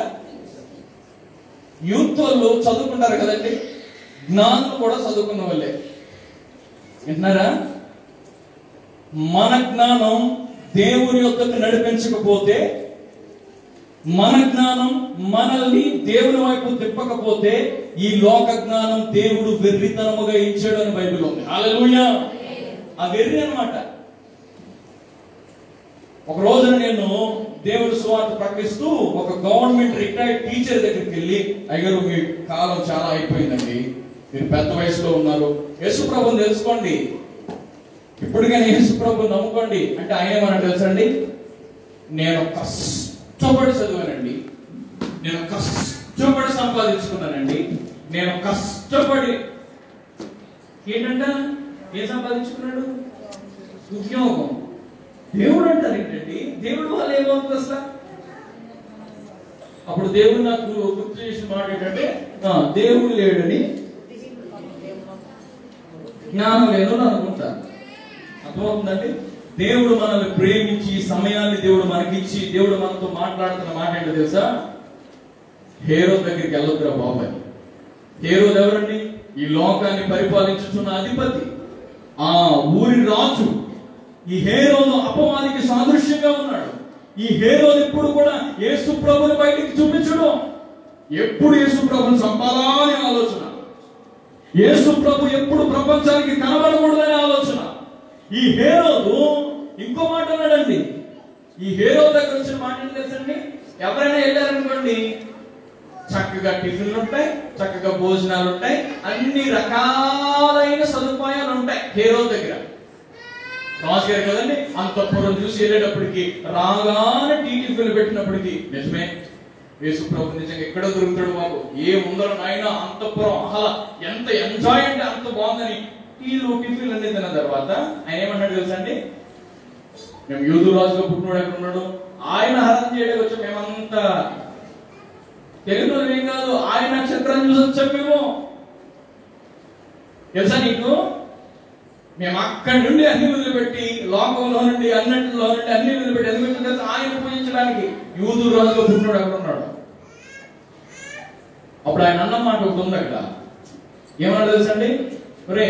యూత్ వాళ్ళు చదువుకుంటారు కదండి, జ్ఞానులు కూడా చదువుకున్న వాళ్ళే. వింటున్నారా? మన జ్ఞానం దేవుని యొక్కకు నడిపించకపోతే, మన జ్ఞానం మనల్ని దేవుని వైపు తిప్పకపోతే, ఈ లోక జ్ఞానం దేవుడు వెర్రితనముగా ఇచ్చాడు అని బైబిల్ ఉంది. హల్లెలూయా. ఆ వెర్రి అన్నమాట. ఒక రోజున నేను దేవుని సువార్త ప్రకటిస్తూ ఒక గవర్నమెంట్ రిటైర్డ్ టీచర్ దగ్గరికి వెళ్ళి, అయ్యారు మీ కాలం చాలా అయిపోయిందండి, మీరు పెద్ద వయసులో ఉన్నారు, యేసు ప్రభుని తెలుసుకోండి, ఇప్పటికైనా యేసు ప్రభుని నమ్ముకోండి అంటే ఆయన ఏమన్నా తెలుసండి, నేను కష్టపడి చదివానండి, నేను కష్టపడి సంపాదించుకున్నానండి, నేను కష్టపడి ఏంటంట ఏం సంపాదించుకున్నాడు? ఉద్యోగం. దేవుడు అంటారు ఏంటండి? దేవుడు వాళ్ళు ఏమవుతుంది అసలు? అప్పుడు దేవుడు నాకు గుర్తు చేసిన మాట ఏంటంటే, దేవుడు లేడని జ్ఞానం లేదు అని అనుకుంటారు. అర్థమవుతుందండి? దేవుడు మనల్ని ప్రేమించి సమయాన్ని దేవుడు మనకిచ్చి దేవుడు మనతో మాట్లాడుతున్న మాట ఏంటో తెలుసా? హేరోదు దగ్గరికి వెళ్ళొద్దురా బాబు అని. హేరోదు ఎవరండి? ఈ లోకాన్ని పరిపాలించుతున్న అధిపతి, ఆ ఊరి రాజు. ఈ హేరోదు అపవాదికి సాదృశ్యంగా ఉన్నాడు. ఈ హేరోదు ఎప్పుడు కూడా యేసు ప్రభుని బయటికి చూపించడం, ఎప్పుడు యేసు ప్రభుని చంపాలా అనే ఆలోచన, యేసు ప్రభు ఎప్పుడు ప్రపంచానికి కనబడకూడదనే ఆలోచన. ఈ హేరోదు ఇంకో మాట అన్నాడండి. ఈ హేరోదు దగ్గర వచ్చిన మాట ఏంటి తెలుసండి? ఎవరైనా వెళ్ళారనుకోండి, చక్కగా టిఫిన్లు ఉంటాయి, చక్కగా భోజనాలు ఉంటాయి, అన్ని రకాలైన సదుపాయాలు ఉంటాయి హేరోదు దగ్గర. రాజుగారు కదండి, అంతఃపురం చూసి వెళ్ళేటప్పటికి రాగానే టిఫిన్లు పెట్టినప్పటికీ నిజమే, యేసు ప్రభు నిజంగా ఎక్కడో దొరుకుతాడు బాబు, ఏ ఉందరో నాయన అంతఃపురం, అలా ఎంత ఎంజాయ్ అంటే అంత బాగుందని టిఫిన్లు అన్ని తిన్న తర్వాత ఆయన ఏమన్నాడు తెలుసా అండి? మేము యూదు రాజుగా పుట్టినోడు ఎక్కడ ఉన్నాడు, ఆయన హరం చేయడానికి వచ్చాం, మేమంతా తెలుగులో ఏం కాదు, ఆయన నక్షత్రం చూసి వచ్చాం మేము. తెలుసా నీకు? మేము అక్కడి నుండి అన్ని వదిలిపెట్టి, లోకంలో నుండి అన్నింటిలో నుండి అన్ని వదిలిపెట్టి ఎందుకంటే తెలుసా? ఆయన పూజించడానికి యూదు రాజుగా పుట్టినోడు ఎక్కడ ఉన్నాడు. అప్పుడు ఆయన అన్నమాట ఒకటి ఉంది అక్కడ. ఏమన్నా తెలుసండి? ఒరే,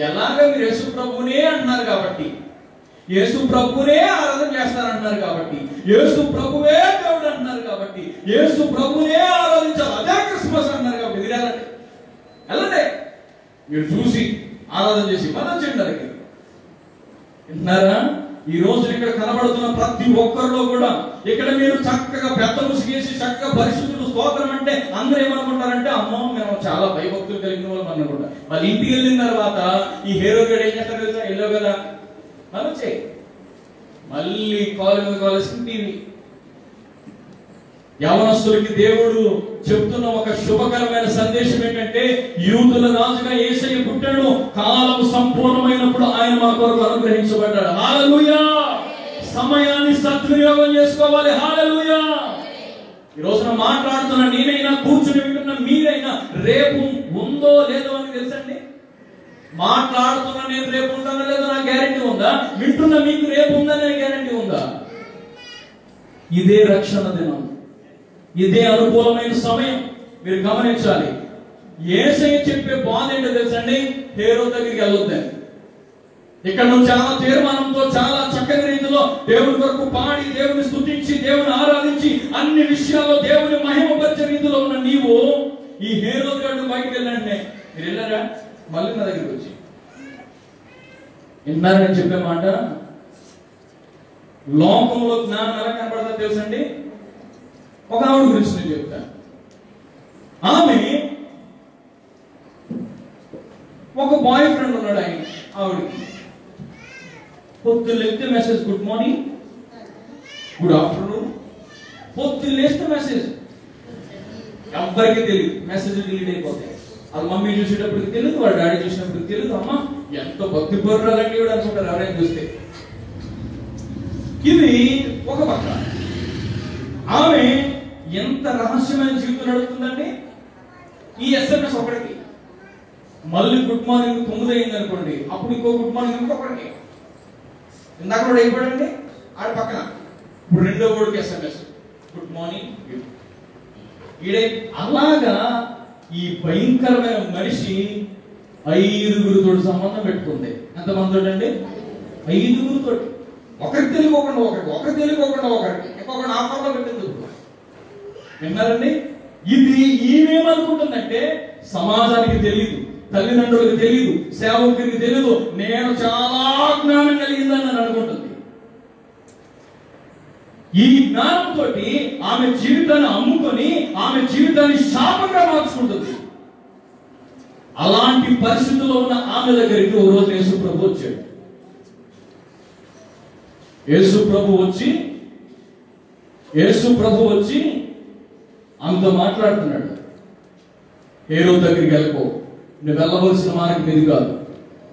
ఎలాగ మీరు యేసు ప్రభునే అంటున్నారు కాబట్టి, యేసు ప్రభునే ఆరాధన చేస్తారంటున్నారు కాబట్టి, యేసు ప్రభువే దేవుడు అంటున్నారు కాబట్టి, యేసు ప్రభునే ఆరాధించాలి, అదే క్రిస్మస్ అంటున్నారు కాబట్టి మీరు వెళ్ళండి, మీరు చూసి ఆరాధన చేసి మనం చేయడానికి. వింటున్నారా? ఈ రోజు ఇక్కడ కనబడుతున్న ప్రతి ఒక్కరిలో కూడా ఇక్కడ మీరు చక్కగా పెద్ద ముసుగేసి చక్కగా పరిశుద్ధులు స్తోత్రం అంటే అందరూ ఏమనుకుంటారంటే, అమ్మో మేము చాలా భయభక్తులు కలిగిన వాళ్ళు అనుకుంటారు. వాళ్ళు ఇంటికి వెళ్ళిన తర్వాత ఈ హేరో గడు ఏం చేస్తారు తెలుసా? వెళ్ళో కదా మనం చేయి, మళ్ళీ కాలేసిన టీవీ. యవనస్తులకి దేవుడు చెప్తున్న ఒక శుభకరమైన సందేశం ఏంటంటే, యూదుల రాజుగా యేసయ్య పుట్టాడు, కాలం సంపూర్ణమైనప్పుడు ఆయన మా కొరకు అనుగ్రహించబడ్డాడు. హల్లెలూయా! సమయాన్ని సద్వినియోగం చేసుకోవాలి. హల్లెలూయా! ఈ రోజున మాట్లాడుతున్న నేనైనా, కూర్చుని వింటున్న మీరైనా రేపు ఉందో లేదో అని తెలుసండి? మాట్లాడుతున్న నేను రేపు ఉంటానో లేదో నాకు గ్యారెంటీ ఉందా? వింటున్న మీకు రేపు ఉందనే గ్యారెంటీ ఉందా? ఇదే రక్షణ దినం, ఇదే అనుకూలమైన సమయం. మీరు గమనించాలి. యేసయ్య చెప్పే బాధ ఏంటో తెలుసండి? హేరోదు దగ్గరికి వెళ్ళొద్దని. ఇక్కడ నువ్వు చాలా తీర్మానంతో, చాలా చక్కని రీతిలో దేవుని కొరకు పాడి, దేవుని స్తుతించి, దేవుని ఆరాధించి, అన్ని విషయాల్లో దేవుని మహిమపరిచే రీతిలో ఉన్న నీవు ఈ హేరోదు గారు బయటకు వెళ్ళండి. మీరు వెళ్ళారా? మళ్ళీ నా దగ్గరికి వచ్చి విన్నారని చెప్పే మాట. లోకంలో జ్ఞానం ఎలా కనపడతా తెలుసండి? ఒక ఆవిడ గురించి నేను చెప్తాను. ఆమె ఒక బాయ్ ఫ్రెండ్ ఉన్నాడు. ఆయన ఆవిడకి పొద్దున్న లేస్తే message good morning, good afternoon, పొద్దున్న లేస్తే మెసేజ్. ఎవ్వరికి తెలియదు, మెసేజ్ డిలీట్ అయిపోతాయి. వాళ్ళ మమ్మీ చూసేటప్పటికి తెలియదు, వాళ్ళ డాడీ చూసినప్పటికి తెలియదు. అమ్మ ఎంత భక్తి పరురాలంటే కూడా అనుకుంటారు ఎవరైనా చూస్తే. ఇది ఒక పక్క. ఆమె ఎంత రహస్యమైన జీవితం నడుపుతుందండి. ఈ SMS ఒకటికి, మళ్ళీ గుడ్ మార్నింగ్ 9 అయింది అనుకోండి, అప్పుడు ఇంకో గుడ్ మార్నింగ్ ఇంకొకటికి. ఇందాక కూడా అయిపోయాడండి ఆడ పక్కన, ఇప్పుడు రెండో కొడుకు SMS గుడ్ మార్నింగ్. ఈడే అలాగా ఈ భయంకరమైన మనిషి 5గురితో సంబంధం పెట్టుకుంది. ఎంతమంది అండి? 5గురితో. ఒకరికి తెలియకోకుండా ఒకరికి, ఒకరికి తెలియకోకుండా ఒకరికి, ఇంకొకటి ఆఫర్లో పెట్టింది. విన్నారండి? ఇది ఈమెమనుకుంటుందంటే సమాజానికి తెలియదు, తల్లిదండ్రులకు తెలియదు, సేవకునికి తెలియదు, నేను చాలా జ్ఞానం కలిగిందని అని అనుకుంటుంది. ఈ జ్ఞానంతో ఆమె జీవితాన్ని అమ్ముకొని ఆమె జీవితాన్ని శాపంగా మార్చుకుంటుంది. అలాంటి పరిస్థితుల్లో ఉన్న ఆమె దగ్గరికి ఓ రోజు యేసు ప్రభు వచ్చాడు. యేసు ప్రభు వచ్చి ఆమెతో మాట్లాడుతున్నాడు. హేరోదు దగ్గరికి వెళ్ళకో, నువ్వు వెళ్ళవలసిన మార్గం ఇది కాదు.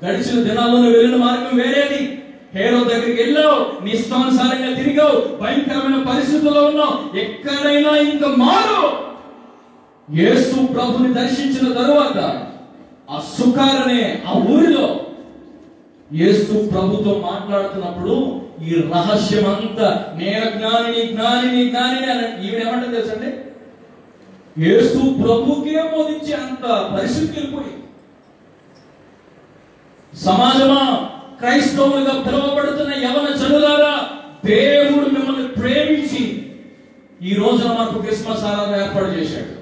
గడిచిన దినాల్లో నువ్వు వెళ్ళిన మార్గం వేరేది. హేరోదు దగ్గరికి వెళ్ళావు, నీ ఇష్టానుసారంగా తిరిగావు, భయంకరమైన పరిస్థితుల్లో ఉన్నావు. ఎక్కడైనా ఇంకా మారు. యేసు ప్రభుని దర్శించిన తరువాత ఆ సుకారనే ఆ ఊరిలో యేసు ప్రభుతో మాట్లాడుతున్నప్పుడు ఈ రహస్యం అంతా నేను జ్ఞానిని జ్ఞానిని జ్ఞానిని అని ఈవిడేమంటే తెలుసండి, యేసు ప్రభుకే బోధించే అంత పరిస్థితి వెళ్ళిపోయి. సమాజమా, క్రైస్తవులుగా పిలువబడుతున్న యవన జనులారా, దేవుడు మిమ్మల్ని ప్రేమించి ఈ రోజున మనకు క్రిస్మస్ ఆరాధన ఏర్పాటు చేశాడు.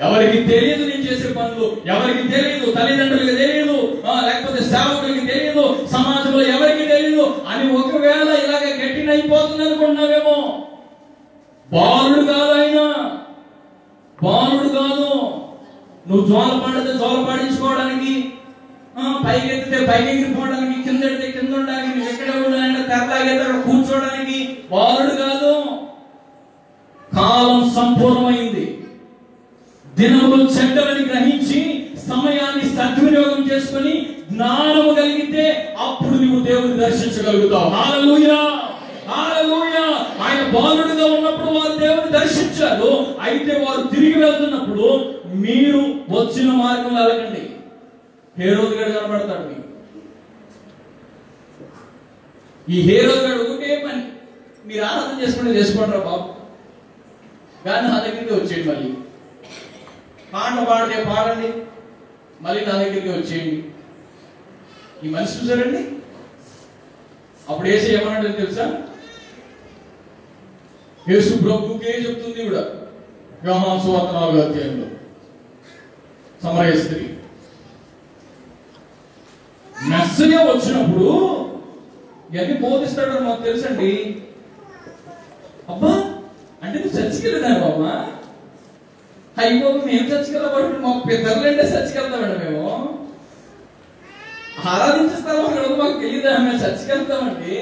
ఎవరికి తెలియదు నేను చేసే పనులు, ఎవరికి తెలియదు, తల్లిదండ్రులకి తెలియదు, లేకపోతే సేవకులకి తెలియదు, సమాజంలో ఎవరికి తెలియదు అని ఒకవేళ ఇలాగ గట్టినైపోతుంది అనుకున్నావేమో. బాలుడు కాదు ఆయన, బాలుడు కాదు. నువ్వు జోల పాడితే జోల పాడించుకోవడానికి, పైకెత్తితే పైకెత్తిపోవడానికి, కింద ఎడితే కింద ఉండడానికి, నువ్వు ఎక్కడ ఉండాలంటే తెరలాగైతే అక్కడ కూర్చోవడానికి బాలుడు కాదు. కాలం సంపూర్ణమైంది. దినములు చెడ్డలని గ్రహించి సమయాన్ని సద్వినియోగం చేసుకుని జ్ఞానము కలిగితే అప్పుడు నువ్వు దేవుని దర్శించగలుగుతావు. హల్లెలూయా, హల్లెలూయా. ఆయన బాలుడుగా ఉన్నప్పుడు వారు దేవుని దర్శించారు. అయితే వారు తిరిగి వెళ్తున్నప్పుడు మీరు వచ్చిన మార్గంలో వెళ్ళకండి. హేరోదు గారు కనబడతాడు మీకు. ఈ హేరోదు గారు ఒకటే పని, మీరు ఆరాధన చేసుకుంటారా బాబు, కానీ నా దగ్గరికి వచ్చేయండి, మళ్ళీ పాట పాడితే పాడండి, మళ్ళీ నా దగ్గరికి వచ్చేయండి. ఈ మనిషి చూసారండి. అప్పుడు యేసు ఏమన్నాడు తెలుసా? యేసు ప్రభుకే చెప్తుంది కూడా యోహాను సువార్త 4వ అధ్యాయంలో సమరయ స్త్రీ మెస్సయ్య వచ్చినప్పుడు ఎన్ని బోధిస్తాడో మాకు తెలుసండి. అబ్బా అంటే నువ్వు చర్చికి వెళ్ళినా బాబా, అయిపోయి మేము చర్చికి వెళ్ళబట్టి మాకు పెద్దలంటే చర్చికి వెళ్తామండి. మేము ఆరాధించే స్థలం అక్కడ మాకు తెలియదా, మేము చర్చికి వెళ్తామండి.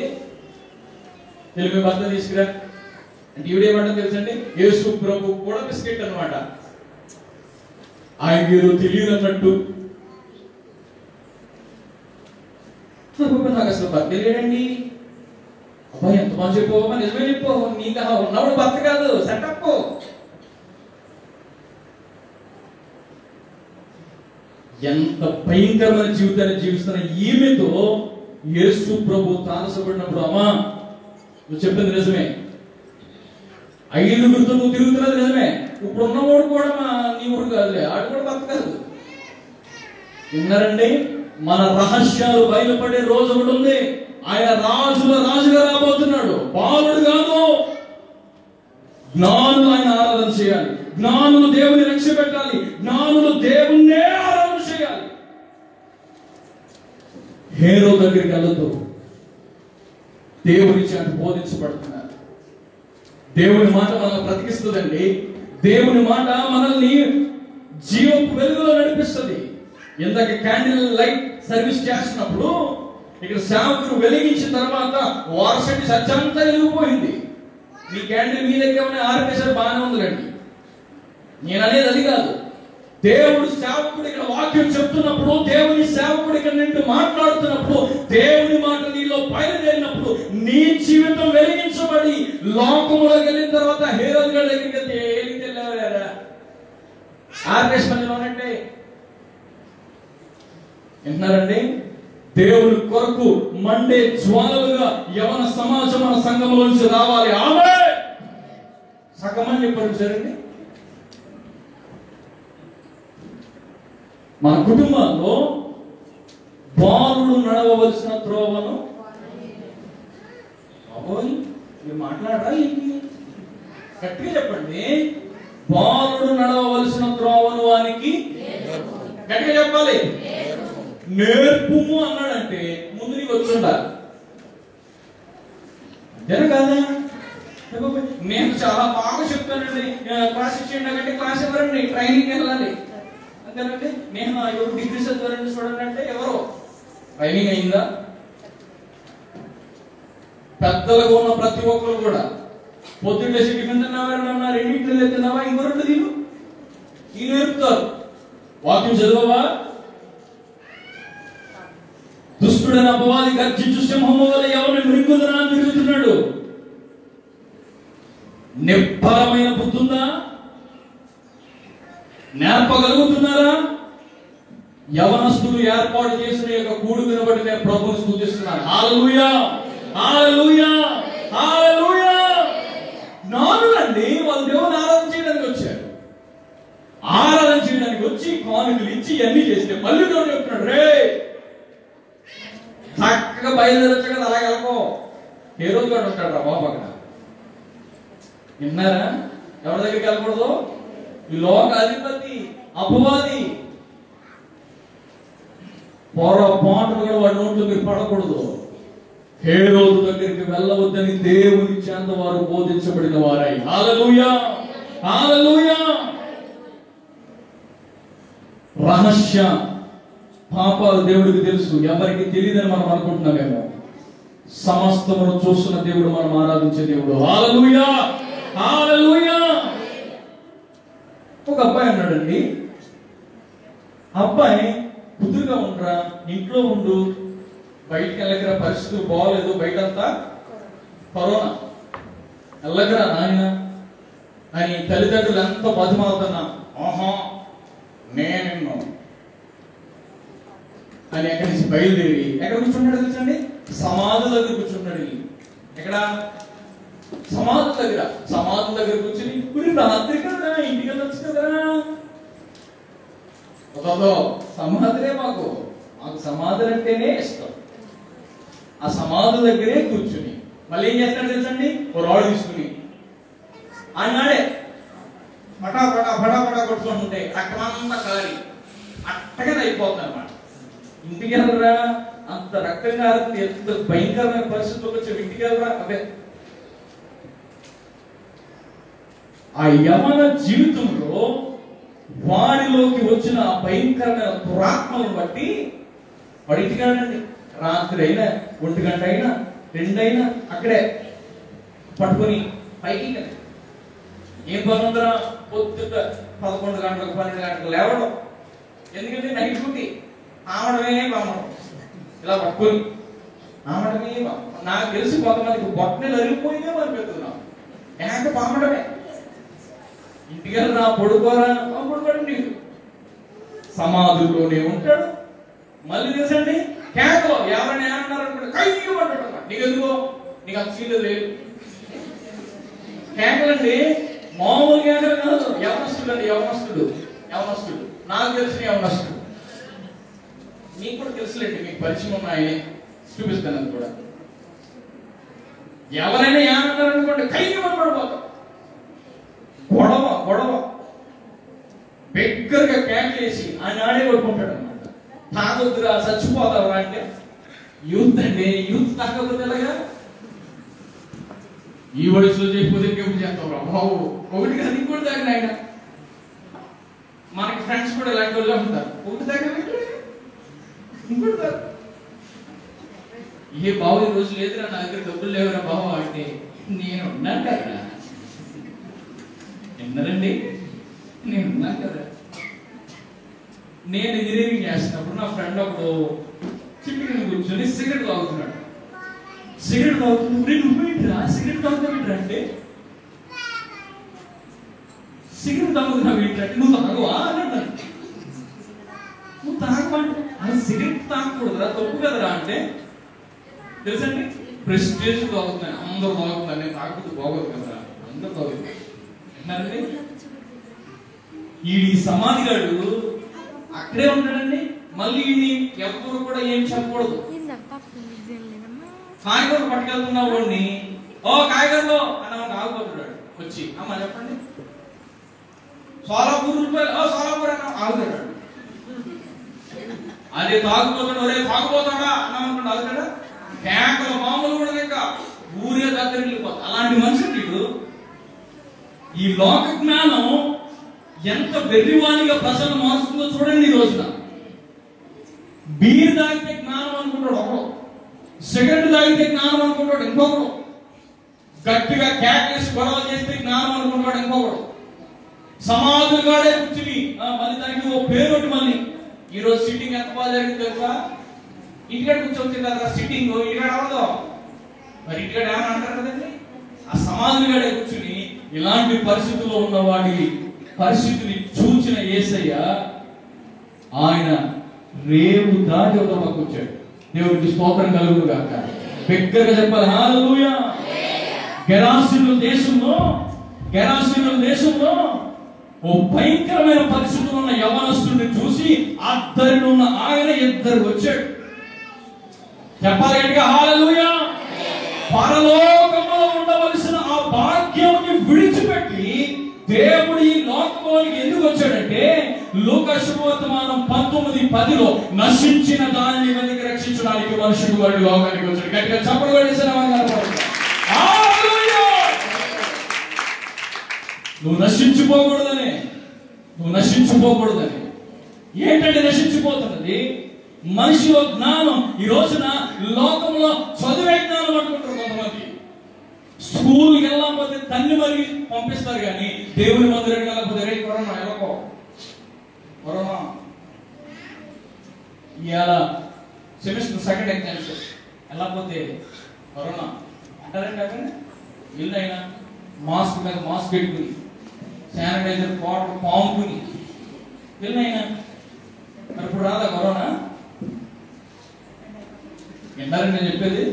తెలుగు భర్త తీసుకురా అంటే ఈవిడేమంటే తెలుసండి, యేసు ప్రభు కూడా బిస్కెట్ అనమాట. ఆయన ఏదో తెలియదు అన్నట్టు. నాకు అసలు భర్త తెలియడండి. అబ్బాయి ఎంత మంది చెప్పావమ్మా, నిజమే చెప్పు, నీకు ఉన్నప్పుడు భర్త కాదు సెటప్. ఎంత భయంకరమైన జీవితాన్ని జీవిస్తున్న ఈమెతో యేసు ప్రభు తారసపడినప్పుడు, అమ్మా నువ్వు చెప్పింది నిజమే, 5గురితో నువ్వు తిరుగుతున్నది నిజమే, ఇప్పుడు ఉన్నవాడు కూడా నీ ఊరు కాదులే, ఆడు కూడా భర్త కాదు. విన్నారండి, మన రహస్యాలు బయలుపడే రోజు ఒకటి ఉంది. ఆయన రాజుల రాజుగా రాబోతున్నాడు. బాలుడు కాదు. జ్ఞానులు ఆయన ఆరాధన చేయాలి, జ్ఞానులు దేవుని రక్ష పెట్టాలి, జ్ఞానులు దేవుణ్ణే ఆరాధన చేయాలి. హేరోదు దగ్గరికి వెళ్ళదు. దేవుని చేత బోధించబడుతున్నారు. దేవుని మాట మనల్ని బ్రతికిస్తుందండి. దేవుని మాట మనల్ని జీవపు వెలుగులో నడిపిస్తుంది. ఇందాక క్యాండిల్ లైట్ సర్వీస్ చేస్తున్నప్పుడు ఇక్కడ సేవకులు వెలిగించిన తర్వాత వారసటి సత్యంతా వెలిగిపోయింది. మీ క్యాండిల్ మీ దగ్గర ఆర్పేసారు, బాగానే ఉందిలేండి. నేను అనేది అది కాదు. దేవుడు సేవకుడు ఇక్కడ వాక్యం చెప్తున్నప్పుడు, దేవుని సేవకుడు ఇక్కడ నిన్ను మాట్లాడుతున్నప్పుడు, దేవుని మాట నీలో బయలుదేరినప్పుడు నీ జీవితం వెలిగించబడి లోకంలోకి వెళ్ళిన తర్వాత హేరోదు గారి దగ్గరికి వెళ్తే ఏలికి వెళ్ళారా ఆర్పేస్ పనిలో ఉన్నట్టే. వింటున్నారండి, దేవుని కొరకు మండే జ్వాలలుగా యవన సమాజం మన సంఘంలోంచి రావాలి. ఆమె సగమని చెప్పారు సరండి. మన కుటుంబాల్లో బాలుడు నడవవలసిన త్రోవను, బాబోయ్ మీరు మాట్లాడరా ఏంటి, గట్టిగా చెప్పండి. బాలుడు నడవవలసిన త్రోవను వానికి గట్టిగా చెప్పాలి. నేర్పుము అన్నాడంటే ముందు నీకు వచ్చి ఉండాలి, అంతేనా కాదా? నేను చాలా బాగా చెప్తానండి, క్లాస్ ఇచ్చేయండి అంటే క్లాస్ ఎవరండి, ట్రైనింగ్ వెళ్ళాలి అంతేనండి. నేను 7 డిగ్రీస్ చదివారండి చూడండి అంటే ఎవరో ట్రైనింగ్ అయిందా? పెద్దలుగా ఉన్న ప్రతి ఒక్కరు కూడా పొద్దున్నే టిఫిన్ తిన్నావా, రెండింటిలో తిన్నావా, ఇంకో 2 తిను, ఈ నేర్పుతారు. వాక్యం చదవవా? దుష్టుడైన అపవాది గర్జించు సింహము వలె ఎవరిని మృంగుదనా తిరుగుతున్నాడు. నిబ్బరమైన బుద్ధి ఉందా? నేర్పగలుగుతున్నారా? యవనస్తులు ఏర్పాటు చేసిన యొక్క కూడుకుని బట్టి నేను ప్రభువుని స్తుతిస్తున్నాను. హల్లెలూయా, హల్లెలూయా, హల్లెలూయా. జ్ఞానులండి, వాళ్ళు దేవుని ఆరాధన చేయడానికి వచ్చారు. ఆరాధన చేయడానికి వచ్చి కానుకలు ఇచ్చి అన్ని చేస్తే మళ్ళీ దేవుడు చెప్తున్నాడు, రే చక్కగా బయలుదేరొచ్చు కదా, అలాగే వెళ్ళకో. ఏ రోజు కూడా ఉంటాడు రా బాబు అక్కడ. విన్నారా? ఎవరి దగ్గరికి వెళ్ళకూడదు? ఈ లోక అధిపతి, అపవాది. పొరపాటు కూడా వాడి నోట్లో మీరు పడకూడదు. హేరోదు దగ్గరికి వెళ్ళవద్దని దేవుని చేత వారు బోధించబడిన వారై. హల్లెలూయా, హల్లెలూయా. రహస్య పాపాలు దేవుడికి తెలుసు, ఎవరికి తెలియదని మనం అనుకుంటున్నామేమో. సమస్తమును చూస్తున్న దేవుడు, మనం ఆరాధించే దేవుడు. హల్లెలూయా, హల్లెలూయా. ఒక అబ్బాయి అన్నాడండి, అబ్బాయి కుదురుగా ఉండరా, ఇంట్లో ఉండు, బయటికి వెళ్ళగరా, పరిస్థితులు బాగోలేదు, బయటంతా కరోనా, వెళ్ళగరా నాయన అని తల్లిదండ్రులు ఎంత బతిమాలుతున్నా, ఆహా నేను అని ఎక్కడి నుంచి బయలుదేరి ఎక్కడ కూర్చుంటాడు తెలుసండి? సమాధి దగ్గర కూర్చుంటాడు. ఎక్కడ? సమాధి దగ్గర. సమాధి దగ్గర కూర్చుని ఇప్పుడు రాత్రి కదా, ఇంటికి వెళ్ళొచ్చు కదా. సమాధులే మాకు సమాధులు అంటేనే ఇష్టం. ఆ సమాధి దగ్గరే కూర్చుని మళ్ళీ ఏం చేస్తాడు తెలుసండి? ఓ రాడు తీసుకుని ఆనాడే పటా పటా పటా పటా కొట్టుకుంటుంటే రక్తమంతా కారి అట్టగా అయిపోతుంది అన్నమాట. ఇంటికి వెళ్ళరా, అంత రక్తం కారుతుంది, ఎంత భయంకరమైన పరిస్థితులకు వచ్చి ఇంటికి వెళ్ళరా. అదే ఆ యవన జీవితంలో వాడిలోకి వచ్చిన ఆ భయంకరమైన దురాత్మలను బట్టి వాడి ఇంటికాడండి, రాత్రి అయినా 1 గంట అయినా 2 అయినా అక్కడే పట్టుకొని పైకి ఏం పనుందరా, పొద్దుట 11 గంటలకు 12 గంటలకు లేవడం. ఎందుకంటే నైట్ డ్యూటీ. ఆమడమే బామడం, ఇలా పట్టుకొని ఆమడమే. నాకు తెలిసి కొంతమందికి బొట్టలు అరిగిపోయినా అనిపిస్తున్నాం. ఏక పామడమే. ఇంటికి వెళ్ళరా, పడుకోరా, పడుకోండి. సమాధుల్లోనే ఉంటాడు. మళ్ళీ తెలుసండి, కేకలో ఎవరైనా ఏమన్నారు అనుకుంటే కయ్యూ అంటాడు. నీకు ఎందుకో, నీకు అంత సీట్లు లేదు. కేకలండి, మామూలు కేకలు కాదు. యవనస్తుడు అండి, యవనస్తుడు. నాకు తెలిసిన యవనస్తుడు, మీకు కూడా తెలుసులేండి, మీకు పరిచయం ఉన్నాయి, చూపిస్తాను. అది కూడా ఎవరైనా ఏమన్నారు అనుకోండి కయ్యూ అని పడిపోతాం. గొడవ బిగ్గరగా కేకలేసి ఆయన ఆడే పడుకుంటాడు అనమాట. తాగొద్దురా, చచ్చిపోతావురా అంటే యూత్ అండి. యూత్ తాగకపోతే ఎలాగా? ఈ వయసులో చేయకపోతే ఇంకెప్పుడు చేస్తావురా బాబు. ఒకటి కాదు, ఇంకోటి తాగిన ఆయన. మనకి ఫ్రెండ్స్ కూడా ఇలాంటి వాళ్ళు ఉంటారు. ఒకటి తాగిన ఇంకోటి తాగు. ఏ బాబు ఈ రోజు లేదురా, నా దగ్గర డబ్బులు లేవురా బాబు అంటే నేను ఉన్నాను కదా. విన్నారండి, నేను ఉన్నాను కదా. నేను ఇంజనీరింగ్ చేస్తున్నప్పుడు నా ఫ్రెండ్ ఒకడు చిట్టుకుని కూర్చొని సిగరెట్ తాగుతున్నాడు. సిగరెట్ తాగుతున్నప్పుడు నువ్వు ఏంట్రా సిగరెట్ తాగుతావు అంటే, సిగరెట్ తాగుతున్నావు ఏంటంటే నువ్వు తాగవా అని అన్నాడు. నువ్వు తాగమంటే అది సిగరెట్ తాగకూడదురా, తప్పు కదరా అంటే, తెలుసండి ప్రెస్టేజ్ తాగుతున్నాను, అందరూ తాగుతున్నారు, నేను తాగకపోతే బాగోదు కదరా, అందరూ తాగుతుంది. ఈ సమాధిగాడు అక్కడే ఉంటాడండి. మళ్ళీ ఎవరు కూడా ఏం చెప్పకూడదు. కాయగూరలు పట్టుకెళ్తున్న వాడిని, ఓ కాయగూరలో అన్న ఆగిపోతున్నాడు. వచ్చి అమ్మ చెప్పండి, సోలాపూర్ రూపాయలు, ఓ సోలాపూర్ అన్న ఆగుతాడు. అదే తాగుపోతాడు, ఒరే తాగుపోతాడా అన్నాం అనుకోండి, ఆగుతాడా? కేకలు మామూలు కూడా ఇంకా ఊరే దగ్గరికి వెళ్ళిపోతాడు. అలాంటి మనిషి వీడు. ఈ లోక జ్ఞానం ఎంత వెర్రివాణిగా ప్రజలు మారుస్తుందో చూడండి. ఈ రోజున బీర్ తాగితే జ్ఞానం అనుకుంటాడు ఒకడు, సిగరెట్ తాగితే జ్ఞానం అనుకుంటాడు ఇంకొకడు, గట్టిగా కేకేసి గొడవ చేస్తే జ్ఞానం అనుకుంటాడు ఇంకొకడు, సమాధులు కాడే కూర్చుని మళ్ళీ దానికి ఓ పేరు. మళ్ళీ ఈ రోజు సిట్టింగ్ ఎంత బాగా జరిగింది తెలుసా? ఇంటికాడ కూర్చొచ్చింది కదా సిట్టింగ్, ఇంటికాడ అవ్వదు మరి, ఇంటికాడ ఏమని అంటారు కదండి. ఆ సమాధులు కాడే కూర్చుని ఇలాంటి పరిస్థితుల్లో ఉన్న వాడి పరిస్థితిని చూచిన యేసయ్య ఆయన రేవు దాటి ఒక పక్క వచ్చాడు. దేవుడికి స్తోత్రం కలుగును గాక. బిగ్గరగా చెప్పాలి హల్లెలూయా. గెరాసీనుల దేశంలో ఓ భయంకరమైన పరిస్థితులు ఉన్న యవనస్తుడిని చూసి అద్దరిలో ఉన్న ఆయన ఇద్దరు వచ్చాడు. చెప్పాలి గట్టిగా హల్లెలూయా. పరలోకములో ఉండవలసిన ఆ భాగ్యాన్ని విడిచిపెట్టి దేవుడు ఈ లోకంలోనికి ఎందుకు వచ్చాడంటే లూకా శుభవర్తమానం 19:10లో నశించిన దానిని వెతికి రక్షించడానికి మనుషుడు వాడి లోకానికి వచ్చాడు. గట్టిగా చప్పట్లు కొట్టేసిన నువ్వు నశించిపోకూడదని. ఏంటంటే నశించిపోతున్నది మనిషిలో జ్ఞానం. ఈ రోజున లోకంలో చదువే జ్ఞానం అనుకుంటారు కొంతమంది. స్కూల్కి వెళ్ళకపోతే తన్ని మరి పంపిస్తారు, కానీ దేవుని మందిరానికి వెళ్ళకపోతే రే కరోనా ఇవాళ సెమిస్టర్ సెకండ్ ఎగ్జామ్స్ వెళ్ళకపోతే కరోనా అంటారంటే వీళ్ళైనా మాస్క్ మీద మాస్క్ పెట్టుకుని శానిటైజర్ వాటర్ పాముకుని వీళ్ళైనా మరి ఇప్పుడు రాదా కరోనా? విన్నారని నేను చెప్పేది.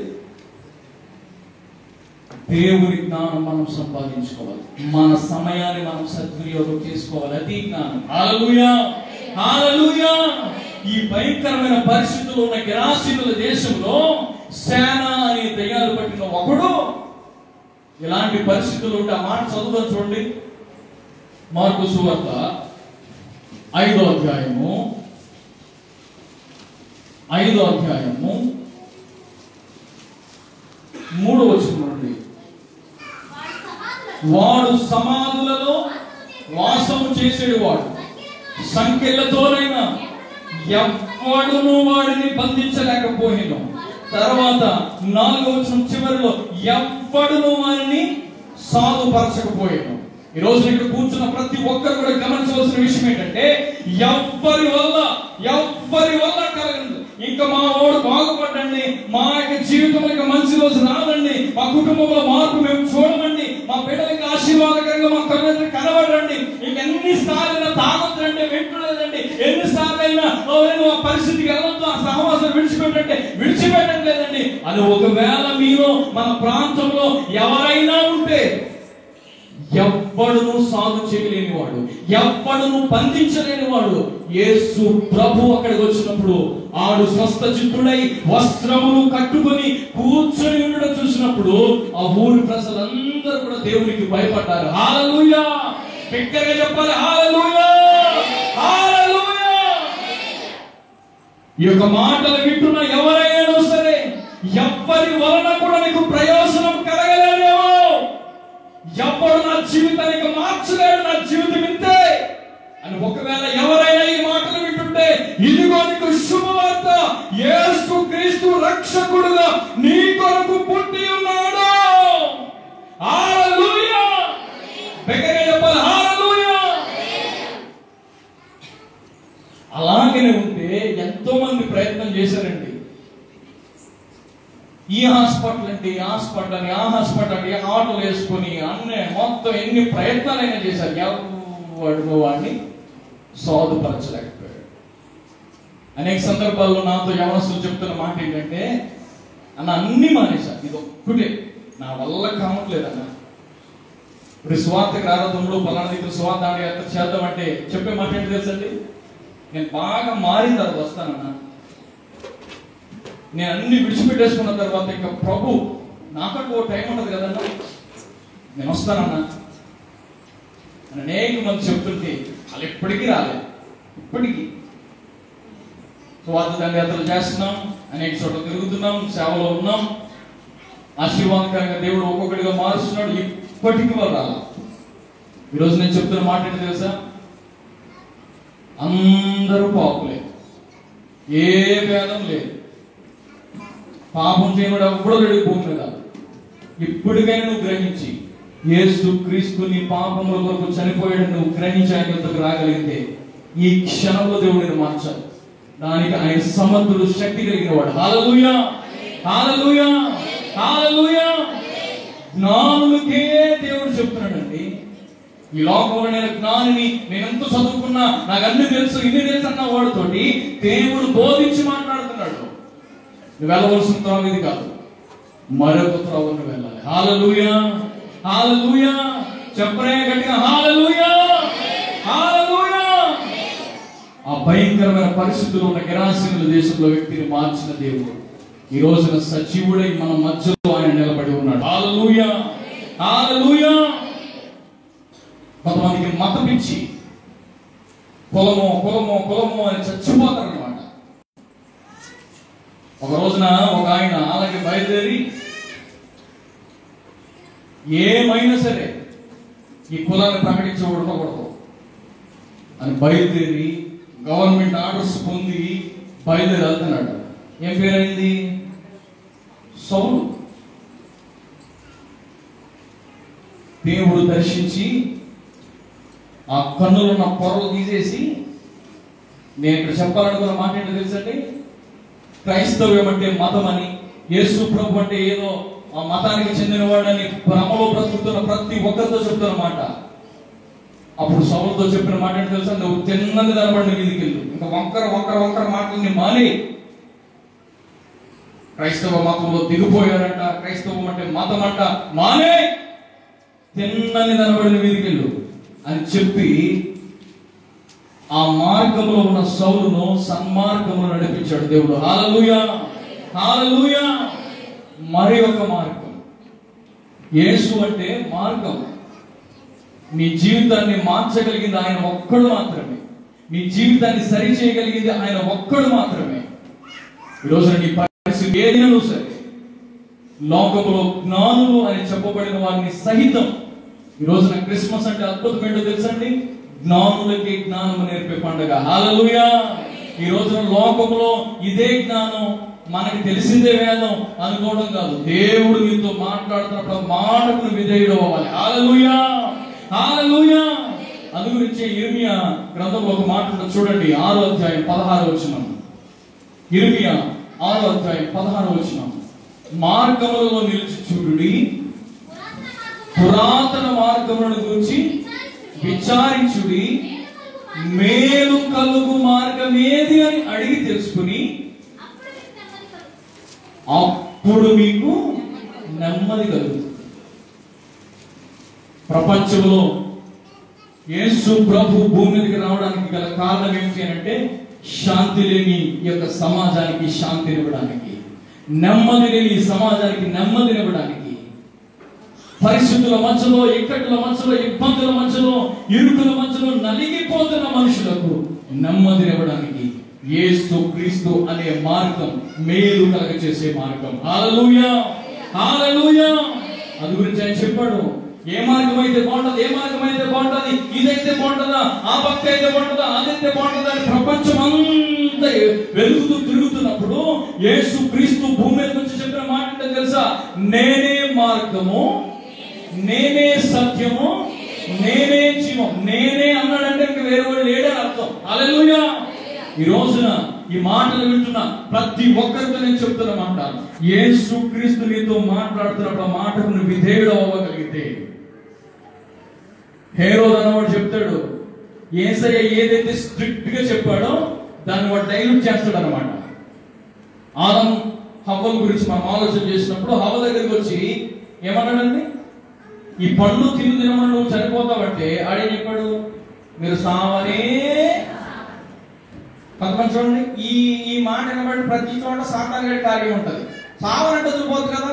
దేవుని జ్ఞానం మనం సంపాదించుకోవాలి, మన సమయాన్ని మనం సద్వినియోగం చేసుకోవాలి. అది జ్ఞానం. హల్లెలూయా, హల్లెలూయా. ఈ భయంకరమైన పరిస్థితుల్లో ఉన్న గెరాసీనుల దేశంలో సేన అనే దయ్యాలు పట్టిన ఒకడు ఇలాంటి పరిస్థితులు ఉంటే ఆ మాట చదువుదాం చూడండి. మార్కు సువార్త 5వ అధ్యాయము 3వ వచనం నుండి. వాడు సమాధులలో వాసము చేసేడు వాడు, సంఖ్యలతోనైనా ఎవ్వడును వాడిని బంధించలేకపోయిను. తర్వాత 4వ వచనం చివరిలో ఎవ్వడును వారిని సాధుపరచకపోయాను. ఈ రోజు ఇక్కడ కూర్చున్న ప్రతి ఒక్కరు కూడా గమనించవలసిన విషయం ఏంటంటే ఎవ్వరి వల్ల కలగదు. ఇంకా మా వాడు బాగుపడండి, మా యొక్క జీవితంలో మంచి రోజు రాదండి, మా కుటుంబంలో మార్పు మేము చూడమండి, మా బిడ్డలకి ఆశీర్వాదకరంగా మా కన్నులు కనబడండి, ఇంకెన్నిసార్లు తాగొద్దండి వింటులేదండి, ఎన్నిసార్లు అయినా ఆ పరిస్థితికి వెళ్ళొద్దు, ఆ సహవాసం విడిచిపెట్టట్లేదండి అని ఒకవేళ మీరు మన ప్రాంతంలో ఎవరైనా ఉంటే ఎవ్వడును సాగు చేయలేని వాడు, ఎవ్వడును బంధించలేని వాడు యేసు ప్రభు అక్కడికి వచ్చినప్పుడు ఆడు స్వస్థ చిత్తుడై వస్త్రములు కట్టుకొని కూర్చొని ఉండడం చూసినప్పుడు ఆ ఊరి ప్రజలందరూ కూడా దేవునికి భయపడ్డారు. హల్లెలూయా. బిగ్గరగా చెప్పాలి హల్లెలూయా, హల్లెలూయా. ఈ యొక్క మాటలు వింటున్న ఎవరైనా సరే ఎవ్వరి వలన కూడా నీకు ప్రయోజనం కలగలేదేమో, ఎవ్వడు నా జీవితానికి మార్చలేడు, నా జీవితం ఇంతే అని ఒకవేళ ఎవరైనా ఈ మాటలు వింటుంటే ఇదిగో నీకు శుభవార్త, యేసు క్రీస్తు రక్షకుడుగా నీ కొరకు పుట్టి ఉన్నాడు. హల్లెలూయా. బిగ్గరగా చెప్పాలి హల్లెలూయా. అలాగనే ఉంటే ఎంతో మంది ప్రయత్నం చేశారండి. ఈ హాస్పిటల్ అంటే ఆ హాస్పిటల్ అని, ఆ హాస్పిటల్ అంటే ఆటోలు వేసుకొని అన్నీ మొత్తం ఎన్ని ప్రయత్నాలైనా చేశారు, ఎవడు వాడిని సాధుపరచలేకపోయాడు. అనేక సందర్భాల్లో నాతో యవనస్తులు చెప్తున్న మాట ఏంటంటే అన్న అన్ని మానేశారు, ఇది ఒక్కటే నా వల్ల కావట్లేదన్న. ఇప్పుడు స్వార్థకి రారా తమ్ముడు, పలానా దగ్గర స్వార్థ చేద్దాం అంటే చెప్పే మాట ఏంటి తెలుసండి, నేను బాగా మారిన తర్వాత వస్తానన్నా, నేను అన్ని విడిచిపెట్టేసుకున్న తర్వాత ఇంకా ప్రభు నాకంటూ ఓ టైం ఉండదు కదన్నా, నేను వస్తానన్నా అని అనేక మంది చెప్తుంటే వాళ్ళు ఎప్పటికీ రాలేదు. ఇప్పటికీ స్వార్థ దండయాత్రలు చేస్తున్నాం, అనేక చోట్ల తిరుగుతున్నాం, సేవలో ఉన్నాం, ఆశీర్వాదకరంగా దేవుడు ఒక్కొక్కటిగా మారుస్తున్నాడు, ఇప్పటికీ వాళ్ళు రాలేదు. ఈరోజు నేను చెప్తున్న మాట ఏంటి తెలుసా, అందరూ పాపులే, ఏ భేదం లేదు, పాపం చేయడం ఎప్పుడో లేడు భూమి మీద. ఇప్పటికైనా నువ్వు గ్రహించి యేసు క్రీస్తు నీ పాపముల కొరకు చనిపోయాడు నువ్వు గ్రహించి ఆయన వద్దకు రాగలిగితే ఈ క్షణంలో దేవుడిని మార్చాలి. దానికి ఆయన సమర్థుడు, శక్తి కలిగిన వాడు. హల్లెలూయా, హల్లెలూయా, హల్లెలూయా. జ్ఞానులకే దేవుడు చెప్తున్నాడండి, ఈ లోకంలో నేను జ్ఞానిని, నేను ఎంత చదువుకున్నా, నాకు అన్ని తెలుసు, ఇన్ని తెలుసు అన్న వాడితోటి దేవుడు బోధించి మాట్లాడుతున్నాడు. నువ్వు వెళ్ళవలసిన త్రోవ ఇది కాదు, మరొక త్రోవను వెళ్ళాలి. హల్లెలూయా, హల్లెలూయా. చెప్పరే గట్టిగా హల్లెలూయా, హల్లెలూయా. ఆ భయంకరమైన పరిస్థితుల్లో ఉన్న గెరాసీనుల దేశంలో వ్యక్తిని మార్చిన దేవుడు ఈ రోజున సజీవుడై మన మధ్యలో ఆయన నిలబడి ఉన్నాడు. హల్లెలూయా, హల్లెలూయా. కొంతమందికి మతం ఇచ్చి కులమో కులమో కులమో అని చచ్చిపోతారు అనమాట. ఒక రోజున ఒక ఆయన అలాగే బయలుదేరి ఏమైనా సరే ఈ కులాన్ని ప్రకటించకూడదు అని బయలుదేరి గవర్నమెంట్ ఆర్డర్స్ పొంది బయలుదేరి వెళ్తున్నాడు. ఏం పేరైంది? సౌలు. దేవుడు దర్శించి ఆ కన్నులున్న పొరలు తీసేసి, నేను ఇక్కడ చెప్పాలనుకున్న మాట ఏంటో తెలుసండి, క్రైస్తవ్యం అంటే మతం అని, యేసు ప్రభు అంటే ఏదో ఆ మతానికి చెందినవాడని భ్రమలో బ్రతుకుతున్న ప్రతి ఒక్కరితో చెప్తున్న మాట. అప్పుడు సౌలుతో చెప్పిన మాట ఏంటో తెలుసా, నువ్వు తిన్నది నిలబడిన మీదికి వెళ్ళు, ఇంకా వంకర వంకర వంకర మాటల్ని మాని. క్రైస్తవ మతంలో దిగిపోయారంట, క్రైస్తవం అంటే మతం అంట, మానే, తిన్నది నిలబడిన మీదికి వెళ్ళు అని చెప్పి ఆ మార్గంలో ఉన్న సౌలును సన్మార్గంలో నడిపించాడు దేవుడు. హల్లెలూయా, హల్లెలూయా. మరి ఒక మార్గం. యేసు అంటే మార్గం. నీ జీవితాన్ని మార్చగలిగింది ఆయన ఒక్కడు మాత్రమే. నీ జీవితాన్ని సరి చేయగలిగింది ఆయన ఒక్కడు మాత్రమే. ఈరోజు నీ పరిస్థితి ఏదైనా సరే, లోకంలో జ్ఞానులు అని చెప్పబడిన వారిని సహితం, ఈ రోజున క్రిస్మస్ అంటే అద్భుతం ఏంటో తెలుసండి, జ్ఞానులకి జ్ఞానం నేర్పే పండుగ. హల్లెలూయా. ఈ రోజున లోకంలో ఇదే జ్ఞానం, మనకి తెలిసిందే వేదం అనుకోవడం కాదు. దేవుడు నీతో మాట్లాడుతున్నప్పుడు మాటకు విధేయుడు అవ్వాలి. హల్లెలూయా, హల్లెలూయా. అందు గురించి యిర్మీయా గ్రంథంలో ఒక మాట చూడండి, 6వ అధ్యాయం 16వ వచనం. యిర్మీయా 6వ అధ్యాయం 16వ వచనం. మార్గములలో నిలిచి చూడుడి, పురాతన మార్గములను గురించి విచారించుడి, మేలు కలుగు మార్గం ఏది అని అడిగి తెలుసుకుని అప్పుడు మీకు నెమ్మది కలుగుతుంది. ప్రపంచంలో యేసు ప్రభు భూమి మీదకి రావడానికి గల కారణం ఏమిటి అంటే, శాంతి లేని ఈ యొక్క సమాజానికి శాంతినివ్వడానికి, నెమ్మది లేని ఈ సమాజానికి నెమ్మదినివ్వడానికి, పరిస్థితుల మధ్యలో, ఇక్కట్ల మధ్యలో, ఇబ్బందుల మధ్యలో, ఇరుకుల మధ్యలో నలిగిపోతున్న మనుషులకు నెమ్మదినివ్వడానికి యేసు క్రీస్తు అనే మార్గం మేలు కలగ చేసే మార్గం. హల్లెలూయా, హల్లెలూయా. అది గురించి ఆయన చెప్పాడు, ఏ మార్గం అయితే బాగుంటది, ఏ మార్గం అయితే బాగుంటది, ఇదైతే బాగుంటుందా, ఆ పక్క అయితే బాగుంటుందా, అదైతే బాగుంటుందా అని ప్రపంచం అంతా వెలుగుతూ తిరుగుతున్నప్పుడు యేసు క్రీస్తు భూమి మీద నుంచి చెప్పిన మాట ఏంటో తెలుసా, నేనే మార్గము, నేనే సత్యము, నేనే జీవం. నేనే అన్నాడంటే ఇంక వేరే వాడు లేడని అర్థం. హల్లెలూయా. ఈ రోజున ఈ మాటలు వింటున్న ప్రతి ఒక్కరితో నేను చెప్తున్న మాట, యేసు క్రీస్తు నీతో మాట్లాడుతున్నప్పుడు ఆ మాటకు నువ్వు విధేయుడు అవ్వగలిగితే, హేరోదు అన్నవాడు చెప్తాడు, యేసయ్య ఏదైతే స్ట్రిక్ట్ గా చెప్పాడో దాన్ని వాడు డైల్యూట్ చేస్తాడు అనమాట. ఆదం హవ్వల గురించి మనం ఆలోచన చేసినప్పుడు హవ్వ దగ్గరికి వచ్చి ఏమన్నాడండి, ఈ పండ్లు తినమని నువ్వు చనిపోతావంటే ఆడేం చెప్పాడు, మీరు సావనే. కొంతమంది చూడండి, ఈ మాట వినబడి ప్రతి చోట సాతాను గారి కార్యం ఉంటుంది. సావనంటే వదిలిపోతుంది కదా,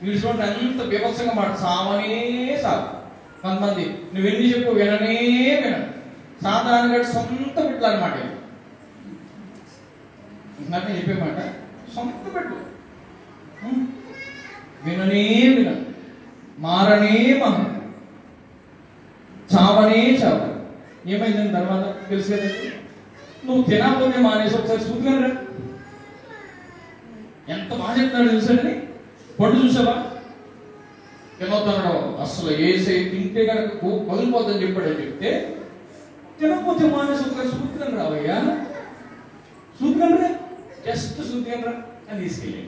వీడి చూడండి ఎంత బీభత్సంగా మాట, సావనే సావు. కొంతమంది నువ్వు ఎన్ని చెప్పు విననే వినడు. సాతాను గారి సొంత బిడ్డలు అనమాట. ఇందాక చెప్పే మాట సొంత బిడ్డలు, విననే వినడు, మారనే మారడు, చావనే చావడు. ఏమైందని తర్వాత తెలుసు కదండి. నువ్వు తినకపోతే మానేసి ఒకసారి చూసుకున్నారా ఎంత బాగా చెప్తున్నాడు తెలుసండి. పండు చూసావా, తినొద్దన్నాడు. అసలు ఏసై తింటే కనుక పగిలిపోతుందని చెప్పాడని చెప్తే, తినకపోతే మానేసి ఒకసారి చూసుకుని రావయ్యా, చూసుకునరా, జస్ట్ చూసుకునరా అని తీసుకెళ్ళి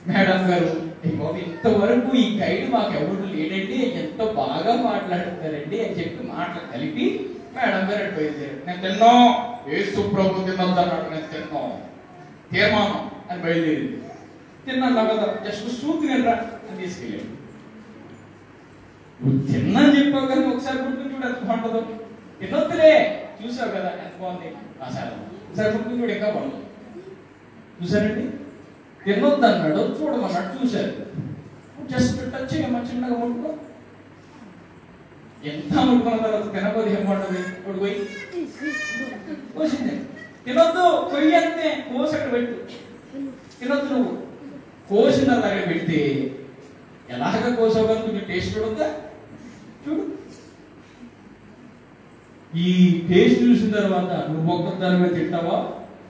మేడం గారు ఇంతవరకు ఈ గైడ్ మాకు ఎవరు లేడండి, ఎంత బాగా మాట్లాడుతారండి అని చెప్పి మాటలు కలిపి మేడం గారు అడిపోయింది. నేను తిన్నాం, యేసు ప్రభు తిన్నదన్నాడు, నేను తిన్నాం తీర్మానం అని బయలుదేరింది. తిన్నా కదా, జస్ట్ సూప్ తినరా అని తీసుకెళ్ళాడు. నువ్వు తిన్నా చెప్పావు కదా, ఒకసారి గుర్తు చూడు ఎంత బాగుంటుందో. తినొద్దులే, చూసావు కదా ఎంత బాగుంది, ఒకసారి గుర్తు చూడు ఇంకా బాగుంది. చూసారండి, తినొద్దు అన్నాడు, చూడమన్నాడు, చూశారు. జస్ట్ టచ్ చేయమ్మా, చిన్నగా ముట్టుకో. ఎంత ముట్టుకున్న తర్వాత తినబోదు ఏం బాగుంటుంది, ఇప్పుడు పోయి కోసింది. తినొద్దు, కొయ్యి అంతే, కోసి అక్కడ పెట్టు. తినొద్దు, నువ్వు కోసిన దగ్గర పెడితే ఎలాగ కోసావు కదా, కొంచెం టేస్ట్ చూడొద్దా, చూడు. ఈ టేస్ట్ చూసిన తర్వాత నువ్వు ఒక్క దాని మీద తింటావా?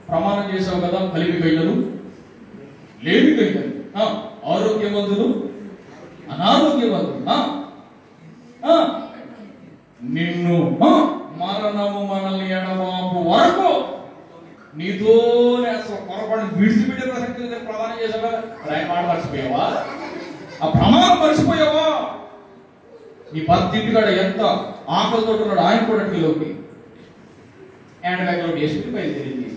ప్రమాణం చేసావు కదా, కలిపి కయ్యలు లేవి కయ్యలు, ఆరోగ్యవంతులు అనారోగ్యవంతులు, నిన్ను మరణము మనల్ని ఎడబాపు వరకు నీతోనే అసలు పొరపాటు విడిచిపెట్టే ప్రసక్తి ప్రమాణం చేసావా? ఆయన మాట మర్చిపోయావా? ఆ ప్రమాణం మర్చిపోయావా? నీ భర్త ఇంటికాడ ఎంత ఆకలితో ఉన్నాడు, ఆయన కూడా టీలోకి హ్యాండ్ బ్యాగ్ లో వేసుకుని బయలుదేరింది.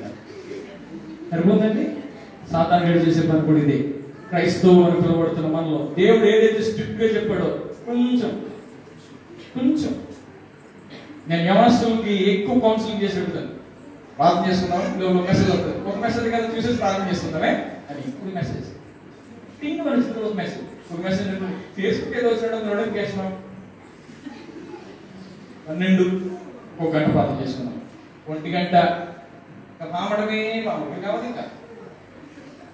సరిపోతుందండి. సాతాను గడి చేసే పని కూడా ఇదే. క్రైస్తవులు అని పిలువబడుతున్న మనలో దేవుడు ఏదైతే స్ట్రిక్ట్ గా చెప్పాడో కొంచెం కొంచెం నేను యవనస్తులకి ఎక్కువ కౌన్సిలింగ్ చేసి పెడతాను. ప్రార్థన చేసుకున్నాం, మెసేజ్ వస్తుంది, ఒక మెసేజ్ కదా చూసేసి ప్రార్థన చేసుకుంటామే అని. ఇప్పుడు మెసేజ్ తింగ్ పరిస్థితి, ఒక మెసేజ్ ఫేస్బుక్ ఏదో వచ్చాడు, నోటిఫికేషన్ 12 ఒక గంట ప్రార్థన చేసుకున్నాం, 1 గంట పామడమే కావాలి ఇంకా.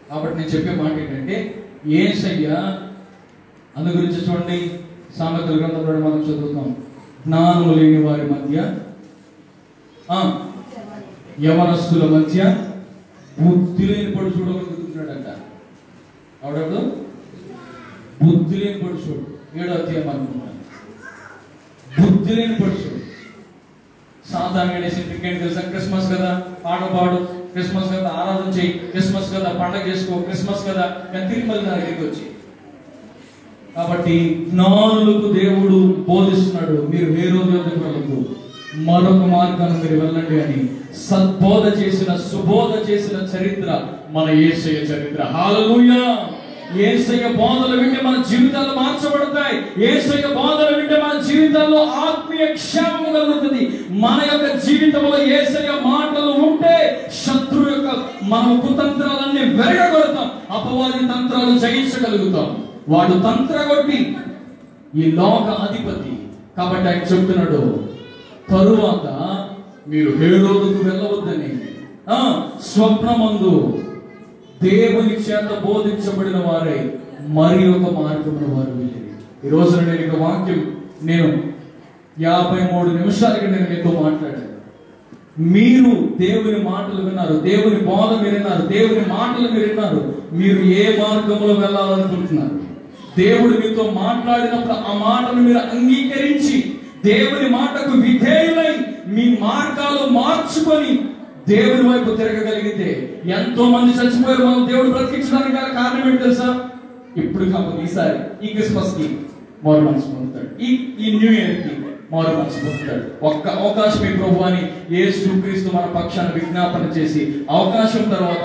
కాబట్టి నేను చెప్పే మాట ఏంటంటే, యేసయ్య అందు గురించి చూడండి, సామెతల గ్రంథంలో మనం చదువుతాం, జ్ఞానము లేని వారి మధ్య యవనస్తుల మధ్య బుద్ధి లేని పడు చూడగలుగుతున్నాడంట. ఆవిడప్పుడు బుద్ధి లేని పడు చూడు, 7వ అధ్యాయం అనుకుంటున్నాను. బుద్ధి లేని పడు చూడు. సాధారణంగా ఏంటి తెలుసా? క్రిస్మస్ కదా పాట పాడు, క్రిస్మస్ కదా ఆరాధన చేయి, క్రిస్మస్ కదా పండగ చేసుకో, క్రిస్మస్ కదా నేను తిరుమల దగ్గరికి వచ్చి. కాబట్టి జ్ఞానులకు దేవుడు బోధిస్తున్నాడు, మీరు హేరోదు యొద్దకు వెళ్ళొద్దు, మరొక మార్గాన్ని మీరు వెళ్ళండి అని. సద్బోధ చేసిన, సుబోధ చేసిన చరిత్ర మన యేసయ్య చరిత్ర. హల్లెలూయా. యేసయ్య బోధలు వింటే మన జీవితాలు మార్చబడతాయి. యేసయ్య బోధలు వింటే మన జీవితాల్లో ఆత్మీయ క్షేమం కలుగుతుంది. మన యొక్క జీవితంలో యేసయ్య మాటలు ఉంటే శత్రు యొక్క మన కుతంత్రాలన్నీ వెరగగొడతాం, అపవాది తంత్రాలు జయించగలుగుతాం. వాడు తంత్రగొట్టి ఈ లోక అధిపతి. కాబట్టి ఆయన చెప్తున్నాడు, తరువాత మీరు హేరోదుకు వెళ్ళవద్దని, స్వప్నమందు దేవుని చేత బోధించబడిన వారే మరి ఒక మార్గమున వారు వెళ్ళి. ఈ రోజున నేను ఇక వాక్యం నేను 53 నిమిషాలకి నేను మీతో మాట్లాడాను. మీరు దేవుని మాటలు విన్నారు, దేవుని బోధ మీరు విన్నారు, దేవుని మాటలు మీరు విన్నారు. మీరు ఏ మార్గంలో వెళ్ళాలనుకుంటున్నారు? దేవుడు మీతో మాట్లాడినప్పుడు ఆ మాటను మీరు అంగీకరించి దేవుని మాటకు విధేయులై మీ మార్గాలు మార్చుకొని దేవుని వైపు తిరగగలిగితే, ఎంతో మంది చచ్చిపోయారు, మనం దేవుడు బ్రతికించడానికి గల కారణం ఏంటి తెలుసా? ఇప్పుడు కాకపోతే ఈసారి ఈ క్రిస్మస్ కి మారు మనసు పొందుతాడు, ఈ న్యూ ఇయర్ కి మారు మనసు పొందుతాడు. ఒక్క అవకాశం ఈ ప్రభు అని యేసుక్రీస్తు మన పక్షాన విజ్ఞాపన చేసి అవకాశం తర్వాత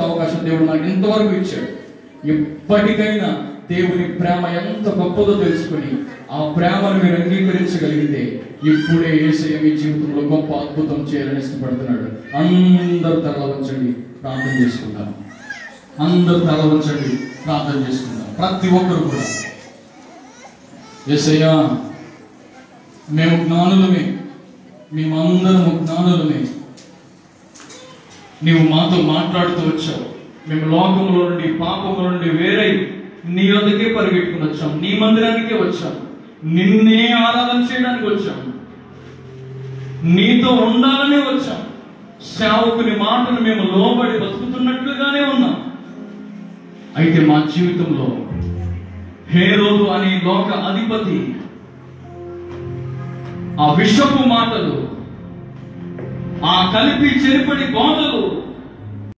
అవకాశం దేవుడు మనకి ఇంతవరకు ఇచ్చాడు. ఎప్పటికైనా దేవుని ప్రేమ ఎంత గొప్పదో తెలుసుకుని ఆ ప్రేమను మీరు అంగీకరించగలిగితే ఇప్పుడే యేసయ్య మీ జీవితంలో గొప్ప అద్భుతం చేయాలని ఇష్టపడుతున్నాడు. అందరూ తల వంచండి, ప్రార్థన చేసుకుందాం. అందరూ తల వంచండి, ప్రార్థన చేసుకుందాం. ప్రతి ఒక్కరు కూడా, యేసయ్య మేము జ్ఞానులమే, మేమందరము జ్ఞానులమే. నీవు మాతో మాట్లాడుతూ వచ్చావు. మేము లోకంలో నుండి, పాపంలో నుండి వేరై నీ వద్దకే పరిగెట్టుకుని వచ్చాం, నీ మందిరానికే వచ్చాం, నిన్నే ఆరాధన చేయడానికి వచ్చాం, నీతో ఉండాలనే వచ్చాం. సేవకుని మాటను మేము లోబడి బతుకుతున్నట్లుగానే ఉన్నాం. అయితే మా జీవితంలో హేరోదు అనే లోక అధిపతి ఆ విషపు మాటలు, ఆ కలిపి చెరిపడి బోధలు